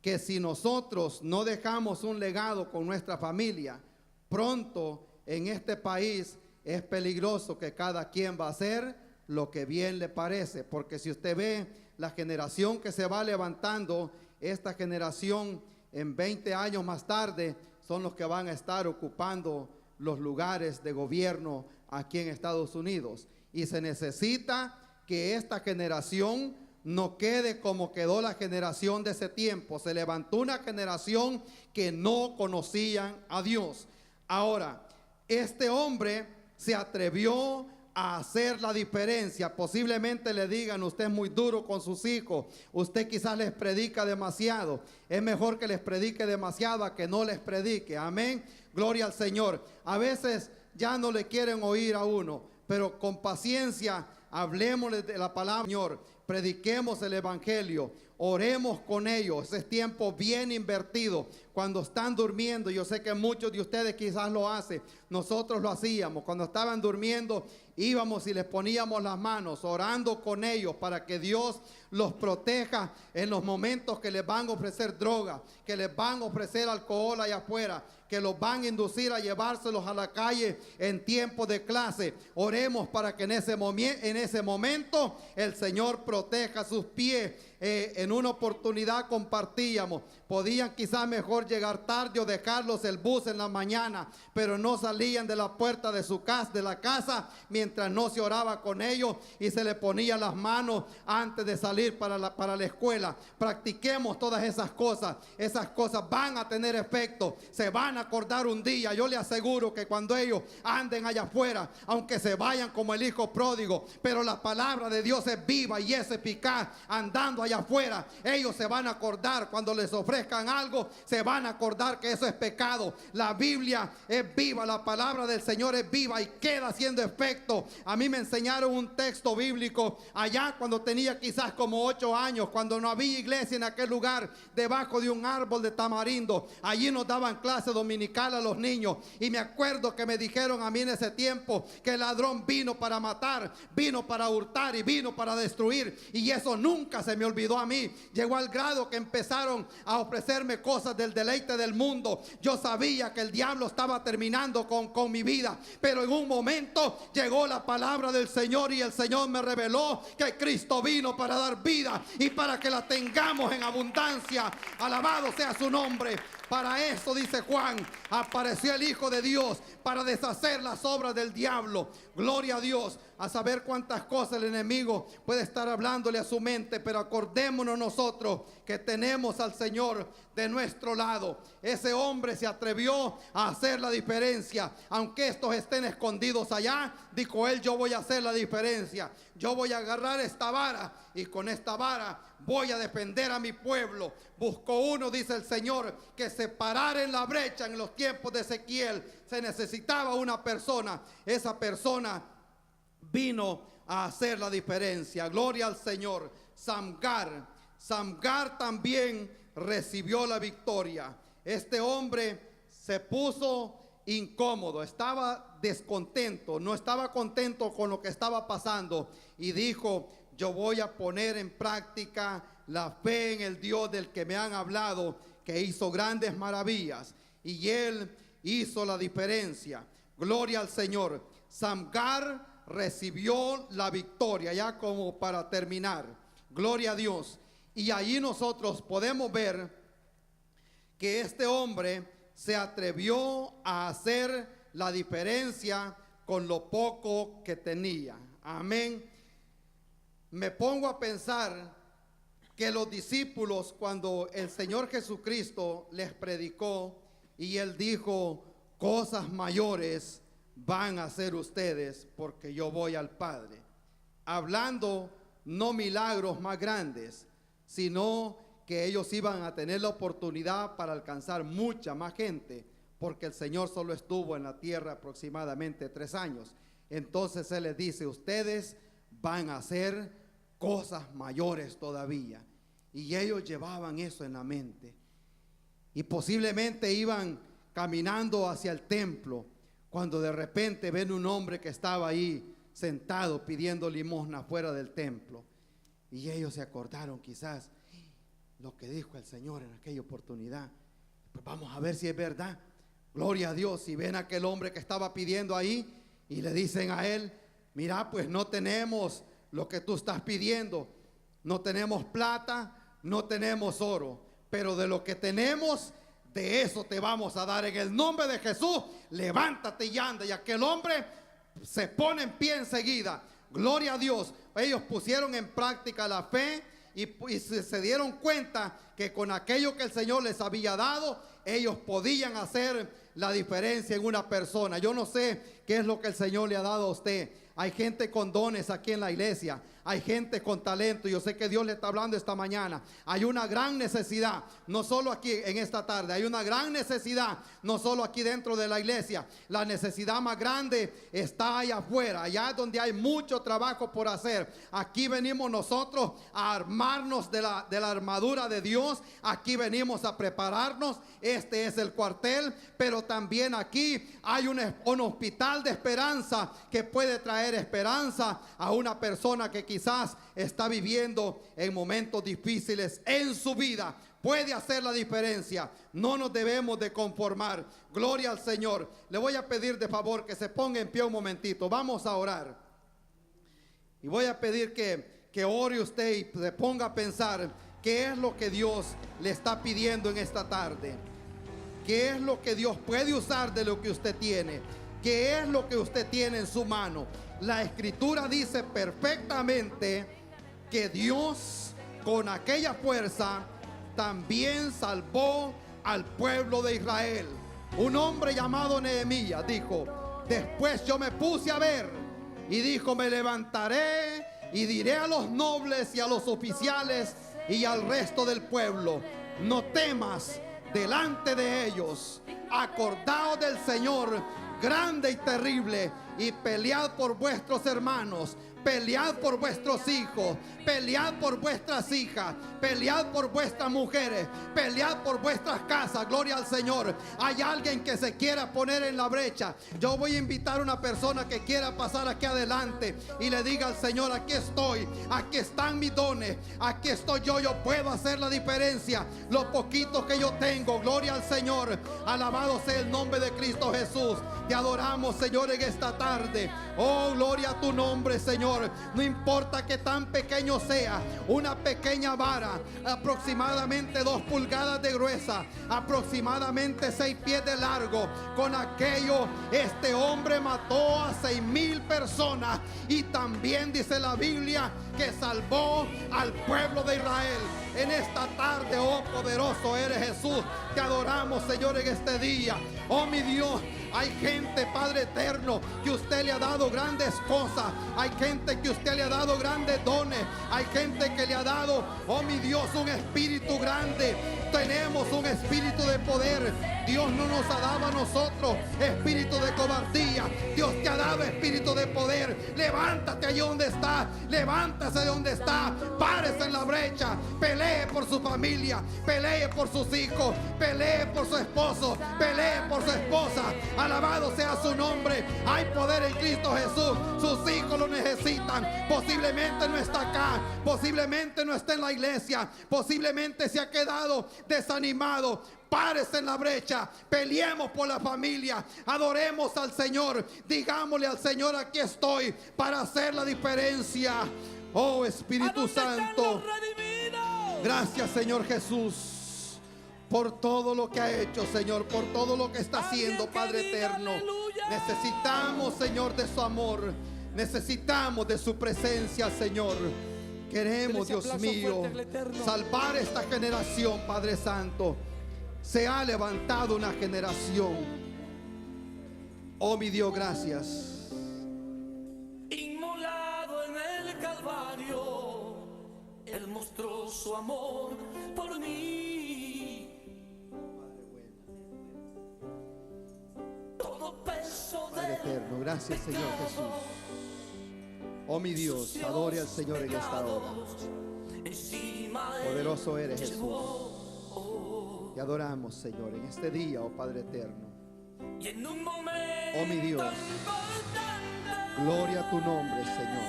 que si nosotros no dejamos un legado con nuestra familia, pronto en este país es peligroso que cada quien va a hacer lo que bien le parece. Porque si usted ve la generación que se va levantando, esta generación en 20 años más tarde son los que van a estar ocupando los lugares de gobierno aquí en Estados Unidos. Y se necesita que esta generación no quede como quedó la generación de ese tiempo. Se levantó una generación que no conocían a Dios. Ahora, este hombre se atrevió a hacer la diferencia. Posiblemente le digan: usted es muy duro con sus hijos, usted quizás les predica demasiado. Es mejor que les predique demasiado a que no les predique. Amén, gloria al Señor. A veces ya no le quieren oír a uno, pero con paciencia hablemosles de la palabra del Señor, prediquemos el evangelio, oremos con ellos. Es tiempo bien invertido. Cuando están durmiendo, yo sé que muchos de ustedes quizás lo hacen, nosotros lo hacíamos. Cuando estaban durmiendo, íbamos y les poníamos las manos, orando con ellos para que Dios los proteja en los momentos que les van a ofrecer droga, que les van a ofrecer alcohol allá afuera, que los van a inducir a llevárselos a la calle en tiempo de clase. Oremos para que en ese momento el Señor proteja proteja sus pies. En una oportunidad compartíamos, podían quizás mejor llegar tarde o dejarlos el bus en la mañana, pero no salían de la puerta de su casa, de la casa, mientras no se oraba con ellos y se le ponía las manos antes de salir para la escuela. Practiquemos todas esas cosas van a tener efecto, se van a acordar un día. Yo le aseguro que cuando ellos anden allá afuera, aunque se vayan como el hijo pródigo, pero la palabra de Dios es viva y es eficaz, andando allá afuera, ellos se van a acordar cuando les ofrezcan algo, se van a acordar que eso es pecado. La Biblia es viva, la palabra del Señor es viva y queda haciendo efecto. A mí me enseñaron un texto bíblico allá cuando tenía quizás como 8 años, cuando no había iglesia en aquel lugar, debajo de un árbol de tamarindo. Allí nos daban clase dominical a los niños, y me acuerdo que me dijeron a mí en ese tiempo que el ladrón vino para matar, vino para hurtar y vino para destruir, y eso nunca se me olvidó a mí. Llegó al grado que empezaron a ofrecerme cosas del deleite del mundo. Yo sabía que el diablo estaba terminando con mi vida, pero en un momento llegó la palabra del Señor y el Señor me reveló que Cristo vino para dar vida y para que la tengamos en abundancia. Alabado sea su nombre. Para eso, dice Juan, apareció el Hijo de Dios, para deshacer las obras del diablo. Gloria a Dios. A saber cuántas cosas el enemigo puede estar hablándole a su mente, pero acordémonos nosotros que tenemos al Señor de nuestro lado. Ese hombre se atrevió a hacer la diferencia. Aunque estos estén escondidos allá, dijo él, yo voy a hacer la diferencia. Yo voy a agarrar esta vara y con esta vara voy a defender a mi pueblo. Buscó uno, dice el Señor, que se parara en la brecha en los tiempos de Ezequiel. Se necesitaba una persona. Esa persona vino a hacer la diferencia. Gloria al Señor. Samgar también recibió la victoria. Este hombre se puso incómodo, estaba descontento, no estaba contento con lo que estaba pasando, y dijo, yo voy a poner en práctica la fe en el Dios del que me han hablado, que hizo grandes maravillas. Y él hizo la diferencia. Gloria al Señor. Samgar recibió la victoria, ya como para terminar. Gloria a Dios. Y allí nosotros podemos ver que este hombre se atrevió a hacer la diferencia con lo poco que tenía. Amén. Me pongo a pensar que los discípulos, cuando el Señor Jesucristo les predicó y él dijo, cosas mayores van a hacer ustedes porque yo voy al Padre, hablando no milagros más grandes, sino que ellos iban a tener la oportunidad para alcanzar mucha más gente, porque el Señor solo estuvo en la tierra aproximadamente 3 años. Entonces él les dice, ustedes van a hacer cosas mayores todavía. Y ellos llevaban eso en la mente, y posiblemente iban caminando hacia el templo, cuando de repente ven un hombre que estaba ahí sentado pidiendo limosna fuera del templo, y ellos se acordaron quizás lo que dijo el Señor en aquella oportunidad. Pues vamos a ver si es verdad. Gloria a Dios. Y ven a aquel hombre que estaba pidiendo ahí y le dicen a él, mira, pues no tenemos lo que tú estás pidiendo, no tenemos plata, no tenemos oro, pero de lo que tenemos, de eso te vamos a dar. En el nombre de Jesús, levántate y anda. Y aquel hombre se pone en pie enseguida. Gloria a Dios. Ellos pusieron en práctica la fe y se dieron cuenta que con aquello que el Señor les había dado, ellos podían hacer la diferencia en una persona. Yo no sé qué es lo que el Señor le ha dado a usted. Hay gente con dones aquí en la iglesia, hay gente con talento. Yo sé que Dios le está hablando esta mañana. Hay una gran necesidad, no solo aquí en esta tarde, hay una gran necesidad, no solo aquí dentro de la iglesia. La necesidad más grande está allá afuera, allá donde hay mucho trabajo por hacer. Aquí venimos nosotros a armarnos de la armadura de Dios. Aquí venimos a prepararnos. Este es el cuartel, pero también aquí hay un hospital de esperanza que puede traer esperanza a una persona que quizás está viviendo en momentos difíciles en su vida. Puede hacer la diferencia. No nos debemos de conformar. Gloria al Señor. Le voy a pedir de favor que se ponga en pie un momentito. Vamos a orar. Y voy a pedir que que ore usted y se ponga a pensar qué es lo que Dios le está pidiendo en esta tarde. ¿Qué es lo que Dios puede usar de lo que usted tiene? ¿Qué es lo que usted tiene en su mano? La Escritura dice perfectamente que Dios con aquella fuerza también salvó al pueblo de Israel. Un hombre llamado Nehemías dijo: después yo me puse a ver y dijo: me levantaré y diré a los nobles y a los oficiales y al resto del pueblo: no temas delante de ellos, acordaos del Señor grande y terrible, y pelead por vuestros hermanos, pelead por vuestros hijos, pelead por vuestras hijas, pelead por vuestras mujeres, pelead por vuestras casas. Gloria al Señor. Hay alguien que se quiera poner en la brecha. Yo voy a invitar a una persona que quiera pasar aquí adelante y le diga al Señor: aquí estoy, aquí están mis dones, aquí estoy yo puedo hacer la diferencia, los poquitos que yo tengo. Gloria al Señor. Alabado sea el nombre de Cristo Jesús. Te adoramos, Señor, en esta tarde. Oh, gloria a tu nombre, Señor. No importa que tan pequeño sea, una pequeña vara, aproximadamente 2 pulgadas de gruesa, aproximadamente 6 pies de largo. Con aquello este hombre mató a 6,000 personas, y también dice la Biblia que salvó al pueblo de Israel. En esta tarde, oh poderoso eres Jesús, te adoramos, Señor, en este día. Oh mi Dios, hay gente, Padre eterno, que usted le ha dado grandes cosas. Hay gente que usted le ha dado grandes dones. Hay gente que le ha dado, oh mi Dios, un espíritu grande. Tenemos un espíritu de poder. Dios no nos ha dado a nosotros espíritu de cobardía. Dios te ha dado espíritu de poder. Levántate allí donde está. Levántase de donde está. Párese en la brecha. Pelee por su familia. Pelee por sus hijos. Pelee por su esposo. Pelee por su esposa. Alabado sea su nombre. Hay poder en Cristo Jesús. Sus hijos lo necesitan. Posiblemente no está acá. Posiblemente no está en la iglesia. Posiblemente se ha quedado desanimado. Párese en la brecha, peleemos por la familia, adoremos al Señor, digámosle al Señor: aquí estoy para hacer la diferencia. Oh Espíritu Santo, gracias, Señor Jesús, por todo lo que ha hecho, Señor, por todo lo que está haciendo, Padre eterno. Necesitamos, Señor, de su amor, necesitamos de su presencia, Señor. Queremos, Dios mío, salvar esta generación, Padre Santo. Se ha levantado una generación. Oh mi Dios, gracias. Inmolado en el Calvario, Él mostró su amor por mí. Todo peso Padre eterno, gracias, Señor Jesús. Oh mi Dios, adore al Señor en esta hora. Poderoso eres, Jesús. Te adoramos, Señor, en este día, oh Padre eterno. Oh mi Dios, gloria a tu nombre, Señor.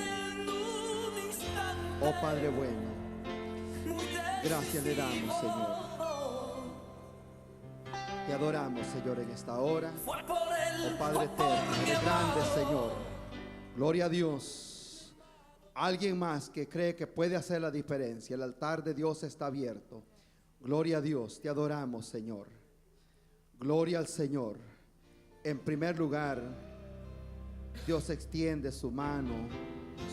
Oh Padre bueno, gracias le damos, Señor. Te adoramos, Señor, en esta hora. Oh Padre eterno, eres grande, Señor. Gloria a Dios. Alguien más que cree que puede hacer la diferencia. El altar de Dios está abierto. Gloria a Dios, te adoramos, Señor. Gloria al Señor. En primer lugar, Dios extiende su mano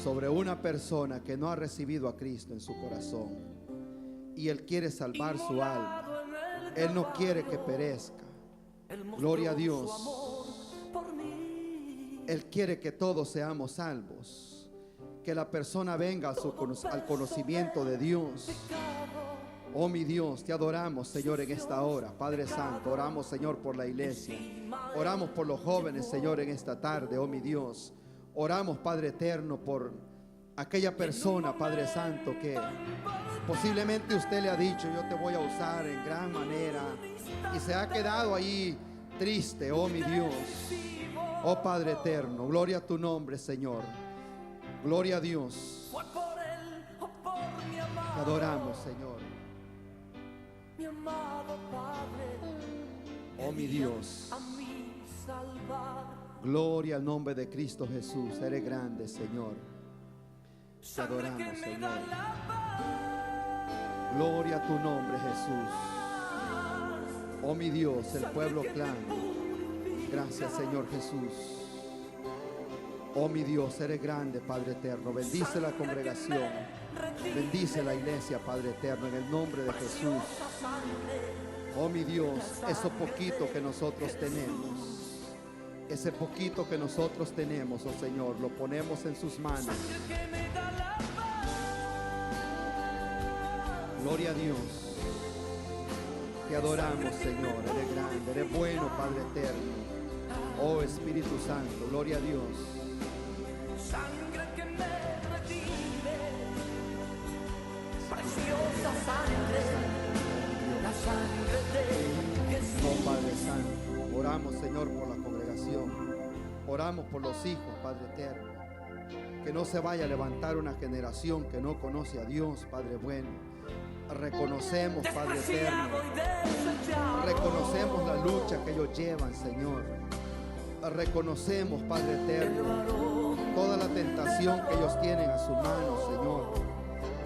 sobre una persona que no ha recibido a Cristo en su corazón, y Él quiere salvar su alma. Él no quiere que perezca. Gloria a Dios. Él quiere que todos seamos salvos, que la persona venga al conocimiento de Dios. Oh mi Dios, te adoramos, Señor, en esta hora. Padre Santo, oramos, Señor, por la iglesia. Oramos por los jóvenes, Señor, en esta tarde, oh mi Dios. Oramos, Padre eterno, por aquella persona, Padre Santo, que posiblemente usted le ha dicho: yo te voy a usar en gran manera, y se ha quedado ahí triste, oh mi Dios. Oh Padre eterno, gloria a tu nombre, Señor. Gloria a Dios. Te adoramos, Señor. Mi amado Padre, oh mi Dios, a mí salvar. Gloria al nombre de Cristo Jesús. Eres grande, Señor. Te adoramos, Señor. Gloria a tu nombre, Jesús. Oh mi Dios, el pueblo clama. Gracias, Señor Jesús. Oh mi Dios, eres grande, Padre eterno. Bendice la congregación. Bendice la iglesia, Padre eterno, en el nombre de Jesús. Oh mi Dios, eso poquito que nosotros tenemos, ese poquito que nosotros tenemos, oh Señor, lo ponemos en sus manos. Gloria a Dios. Te adoramos, Señor. Eres grande, eres bueno, Padre eterno. Oh Espíritu Santo, gloria a Dios. Sangre que me redime, preciosa sangre, la sangre de Jesús. Oh Padre Santo, oramos, Señor, por la congregación. Oramos por los hijos, Padre eterno. Que no se vaya a levantar una generación que no conoce a Dios, Padre bueno. Reconocemos, Padre eterno, reconocemos la lucha que ellos llevan, Señor. Reconocemos, Padre eterno, toda la tentación que ellos tienen a su mano, Señor.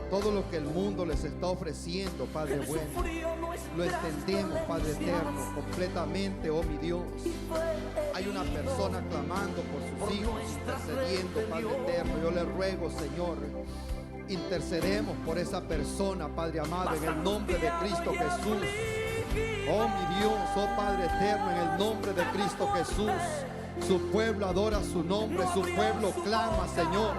Todo lo que el mundo les está ofreciendo, Padre bueno, lo entendemos, Padre eterno, completamente, oh mi Dios. Hay una persona clamando por sus hijos, intercediendo, Padre eterno. Yo le ruego, Señor, intercedemos por esa persona, Padre amado, en el nombre de Cristo Jesús. Oh mi Dios, oh Padre eterno, en el nombre de Cristo Jesús. Su pueblo adora su nombre, su pueblo clama, Señor.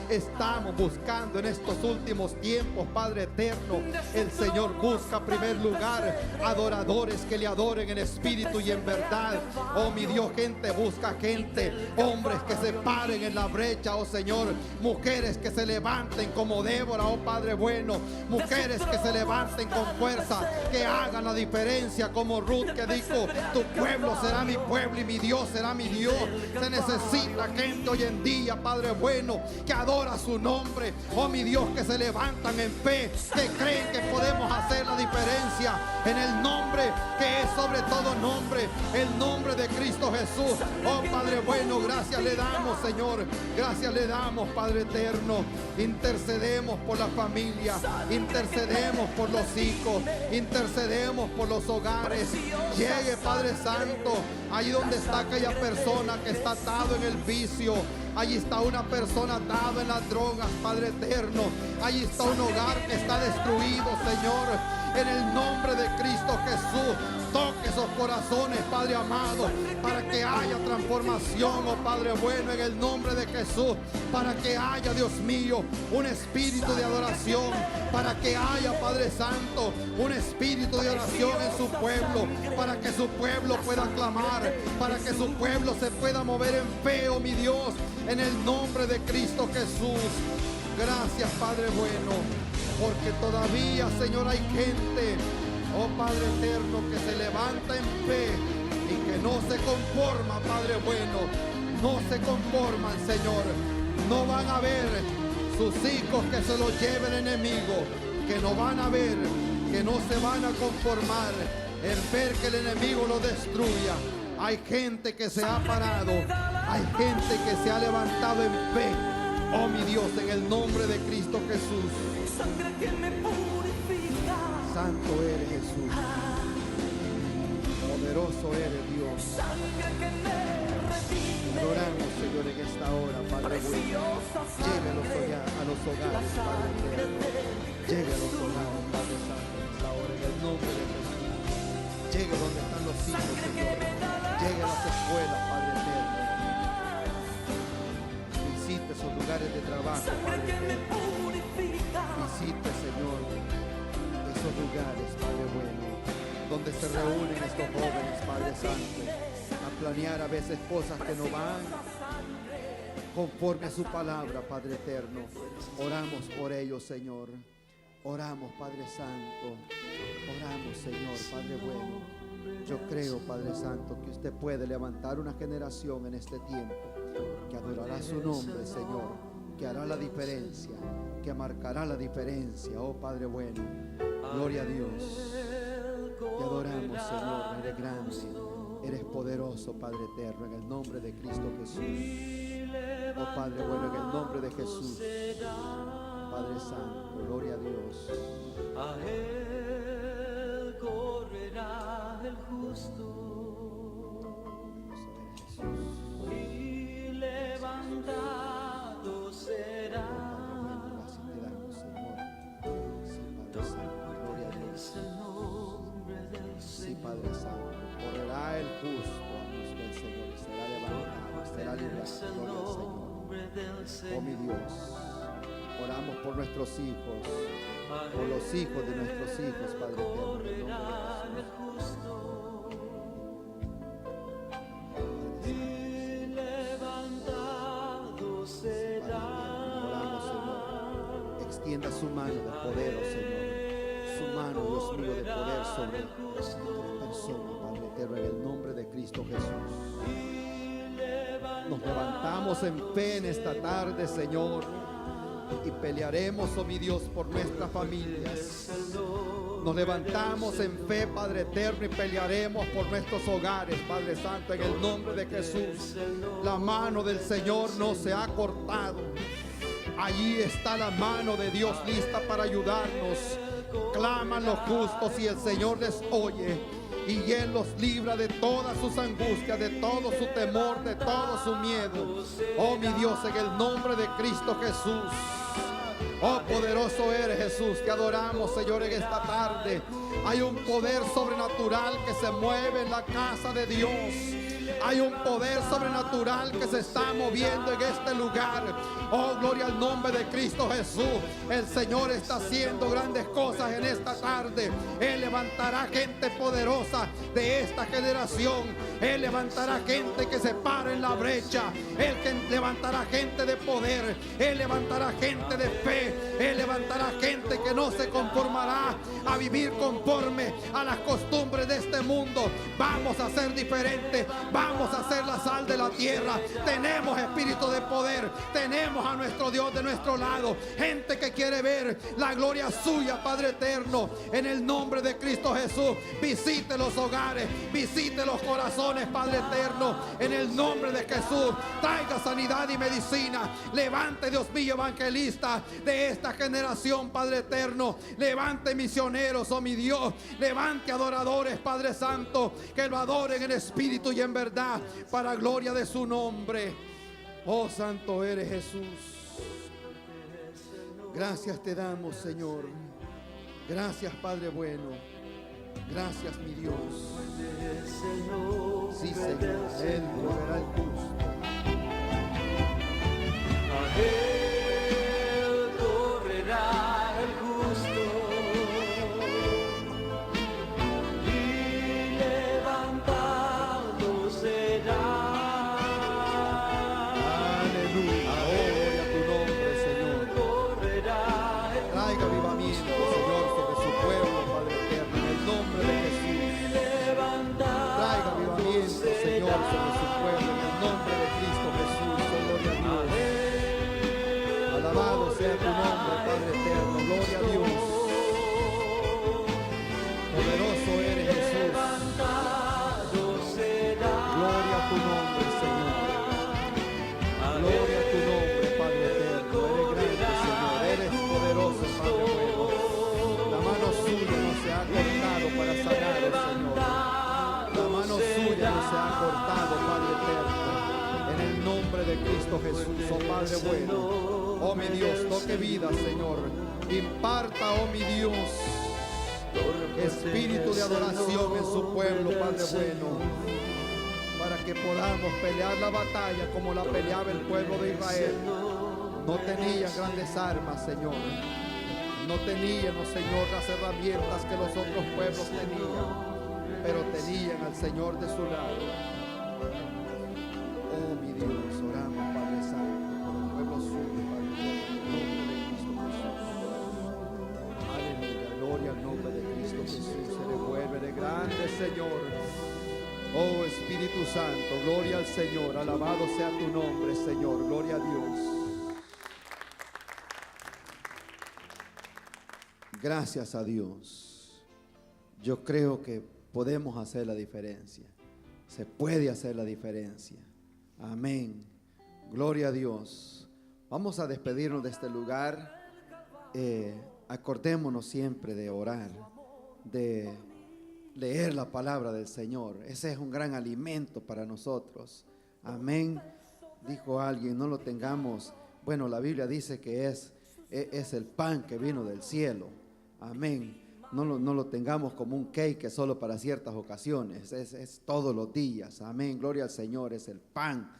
Estamos buscando en estos últimos tiempos, Padre eterno. El Señor busca en primer lugar adoradores que le adoren en espíritu y en verdad. Oh mi Dios, gente busca gente, hombres que se paren en la brecha, oh Señor. Mujeres que se levanten como Débora, oh Padre bueno. Mujeres que se levanten con fuerza, que hagan la diferencia como Ruth, que dijo: tu pueblo será mi pueblo y mi Dios será mi Dios. Se necesita gente hoy en día, Padre bueno, que adora su nombre. Oh mi Dios, que se levantan en fe, que creen que podemos hacer la diferencia en el nombre que es sobre todo nombre, el nombre de Cristo Jesús. Oh Padre bueno, gracias le damos, Señor. Gracias le damos, Padre eterno. Intercedemos por la familia, intercedemos por los hijos, intercedemos por los hogares. Llegue, Padre Santo, ahí donde está aquella persona que está atado en el vicio. Allí está una persona atada en las drogas, Padre eterno. Allí está un hogar que está destruido, Señor. En el nombre de Cristo Jesús, toque esos corazones, Padre amado, para que haya transformación, oh Padre bueno, en el nombre de Jesús. Para que haya, Dios mío, un espíritu de adoración. Para que haya, Padre Santo, un espíritu de oración en su pueblo. Para que su pueblo pueda clamar. Para que su pueblo se pueda mover en fe, oh mi Dios, en el nombre de Cristo Jesús. Gracias, Padre bueno, porque todavía, Señor, hay gente, oh Padre eterno, que se levanta en fe y que no se conforma, Padre bueno. No se conforman, Señor. No van a ver sus hijos que se los lleve el enemigo, que no van a ver, que no se van a conformar en ver que el enemigo lo destruya. Hay gente que se ha parado, hay gente que se ha levantado en fe. Oh mi Dios, en el nombre de Cristo Jesús. Sangre que me purifica. Santo eres, Jesús. Poderoso eres, Dios. Sangre que me redime. Adoramos, Señor, en esta hora, Padre bueno. Llegue a los hogares, Padre eterno. Llegue a los hogares, Padre Santo, en esta hora, en el nombre de Jesús. Llegue donde están los hijos, Señor. Llegue a las escuelas, Padre eterno. Visite esos lugares de trabajo, Padre eterno. Visite, Señor, esos lugares, Padre bueno, donde se reúnen estos jóvenes, Padre Santo, a planear a veces cosas que no van conforme a su palabra, Padre eterno. Oramos por ellos, Señor. Oramos, Padre Santo. Oramos, Señor, Padre bueno. Yo creo, Padre Santo, que usted puede levantar una generación en este tiempo que adorará su nombre, Señor, que hará la diferencia, que marcará la diferencia. Oh Padre bueno, gloria a Dios. Te adoramos, Señor. Eres grande, eres poderoso, Padre eterno, en el nombre de Cristo Jesús. Oh Padre bueno, en el nombre de Jesús. Padre Santo. Gloria a Dios. A él correrá el justo y levantado será. Gracias te damos, Señor. Sí, Padre Santo. Gloria a Dios. Es el nombre del Sí, Señor. Padre Santo. Correrá el justo a luz del Señor y será levantado, será librado. Es el Gloria al Señor. nombre del Oh mi Señor. Dios, oramos por nuestros hijos, por los hijos de nuestros hijos, Padre eterno, en el nombre de Correrá el Jesús. justo Padre y levantado será. oramos, Señor, extienda su mano de poder, oh Señor, su mano, Dios mío, de poder sobre cada persona, Padre eterno, en el nombre de Cristo Jesús. Nos levantamos en fe en esta tarde, Señor, y pelearemos, oh mi Dios, por nuestras familias. Nos levantamos en fe, Padre eterno, y pelearemos por nuestros hogares, Padre Santo, en el nombre de Jesús. La mano del Señor no se ha cortado. Allí está la mano de Dios lista para ayudarnos. Claman los justos y el Señor les oye. Y Él los libra de todas sus angustias, de todo su temor, de todo su miedo. Oh mi Dios, en el nombre de Cristo Jesús. Oh poderoso eres Jesús, te adoramos, Señor, en esta tarde. Hay un poder sobrenatural que se mueve en la casa de Dios. Hay un poder sobrenatural que se está moviendo en este lugar. Oh, gloria al nombre de Cristo Jesús. El Señor está haciendo grandes cosas en esta tarde. Él levantará gente poderosa de esta generación. Él levantará gente que se para en la brecha. Él levantará gente de poder. Él levantará gente de fe. Él levantará gente que no se conformará a vivir conforme a las costumbres de este mundo. Vamos a ser diferentes. Vamos a ser la sal de la tierra. Tenemos espíritu de poder. Tenemos a nuestro Dios de nuestro lado. Gente que quiere ver la gloria suya, Padre eterno. En el nombre de Cristo Jesús, visite los hogares, visite los corazones, Padre eterno. En el nombre de Jesús, traiga sanidad y medicina. Levante, Dios mío, evangelistas de esta generación, Padre eterno. Levante misioneros, oh mi Dios. Levante adoradores, Padre Santo, que lo adoren en espíritu y en verdad, para gloria de su nombre. Oh, santo eres Jesús. Gracias te damos, Señor. Gracias, Padre bueno. Gracias, mi Dios. Sí, Señor, Él correrá el justo. A él correrá el justo y levantado será. Aleluya, gloria a tu nombre, Señor. Traiga avivamiento, Señor, sobre su pueblo, Padre eterno, en el nombre de Jesús. Traiga avivamiento, Señor, sobre su pueblo, en el nombre de Cristo Jesús. Oh, gloria a Dios. Alabado sea tu nombre, Padre eterno. Gloria a Dios. Poderoso eres Jesús. Gloria a tu nombre, Señor. Gloria a tu nombre, Padre eterno. Eres grande, Señor. Eres poderoso, Padre bueno. La mano suya no se ha cortado para sanar, Señor. La mano suya no se ha cortado, Padre eterno. En el nombre de Cristo Jesús, oh Padre bueno. Oh mi Dios, toque vida, Señor. Imparta, oh mi Dios, espíritu de adoración en su pueblo, Padre bueno, para que podamos pelear la batalla como la peleaba el pueblo de Israel. No tenían grandes armas, Señor. No tenían, oh Señor, las herramientas que los otros pueblos tenían, pero tenían al Señor de su lado. Oh mi Dios, oramos, Padre Santo, por el pueblo suyo, Padre, en el nombre de Cristo Jesús. Aleluya, gloria al nombre de Cristo Jesús. Se le vuelve de grande, Señor. Oh Espíritu Santo, gloria al Señor. Alabado sea tu nombre, Señor. Gloria a Dios. Gracias a Dios. Yo creo que podemos hacer la diferencia. Se puede hacer la diferencia. Amén. Gloria a Dios. Vamos a despedirnos de este lugar. acordémonos siempre de orar, de leer la palabra del Señor. Ese es un gran alimento para nosotros. Amén. Dijo alguien, no lo tengamos. Bueno, la Biblia dice que es el pan que vino del cielo. Amén. No lo tengamos como un cake solo para ciertas ocasiones. Es todos los días. Amén. Gloria al Señor. Es el pan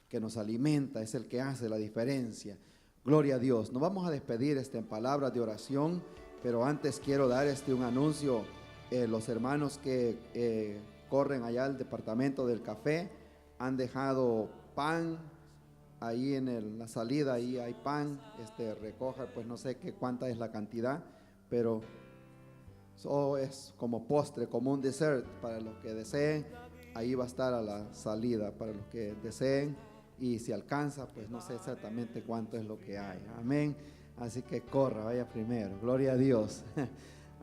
que nos alimenta. Es el que hace la diferencia. Gloria a Dios. Nos vamos a despedir en palabras de oración. Pero antes quiero dar un anuncio. Los hermanos que corren allá al departamento del café han dejado pan ahí en la salida. Ahí hay pan, recoja, pues no sé cuánta es la cantidad, pero es como postre, como un dessert para los que deseen. Ahí va a estar a la salida para los que deseen, y si alcanza, pues no sé exactamente cuánto es lo que hay. Amén. Así que corra, vaya primero. Gloria a Dios.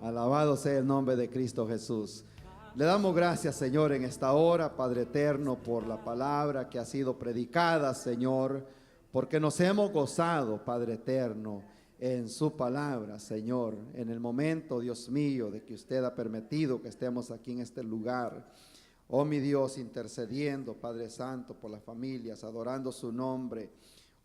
Alabado sea el nombre de Cristo Jesús. Le damos gracias, Señor, en esta hora, Padre eterno, por la palabra que ha sido predicada, Señor, porque nos hemos gozado, Padre eterno, en su palabra, Señor, en el momento, Dios mío, de que usted ha permitido que estemos aquí en este lugar. Oh, mi Dios, intercediendo, Padre Santo, por las familias, adorando su nombre.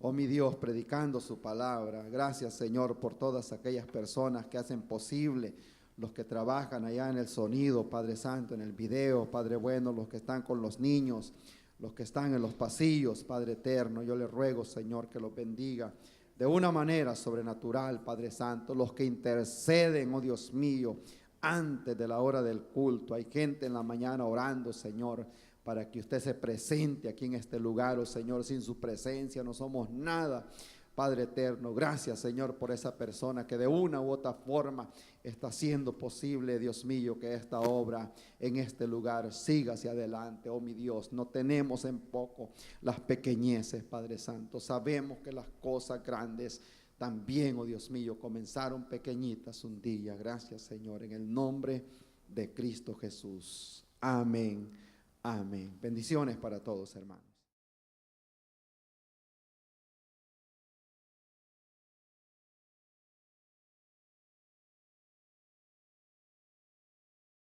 Oh, mi Dios, predicando su palabra. Gracias, Señor, por todas aquellas personas que hacen posible, los que trabajan allá en el sonido, Padre Santo, en el video, Padre bueno, los que están con los niños, los que están en los pasillos, Padre eterno. Yo le ruego, Señor, que los bendiga de una manera sobrenatural, Padre Santo. Los que interceden, oh Dios mío, antes de la hora del culto. Hay gente en la mañana orando, Señor, para que usted se presente aquí en este lugar, oh Señor. Sin su presencia no somos nada, Padre eterno. Gracias, Señor, por esa persona que de una u otra forma está haciendo posible, Dios mío, que esta obra en este lugar siga hacia adelante. Oh, mi Dios, no tenemos en poco las pequeñeces, Padre Santo. Sabemos que las cosas grandes también, oh Dios mío, comenzaron pequeñitas un día. Gracias, Señor, en el nombre de Cristo Jesús. Amén. Amén. Bendiciones para todos, hermanos.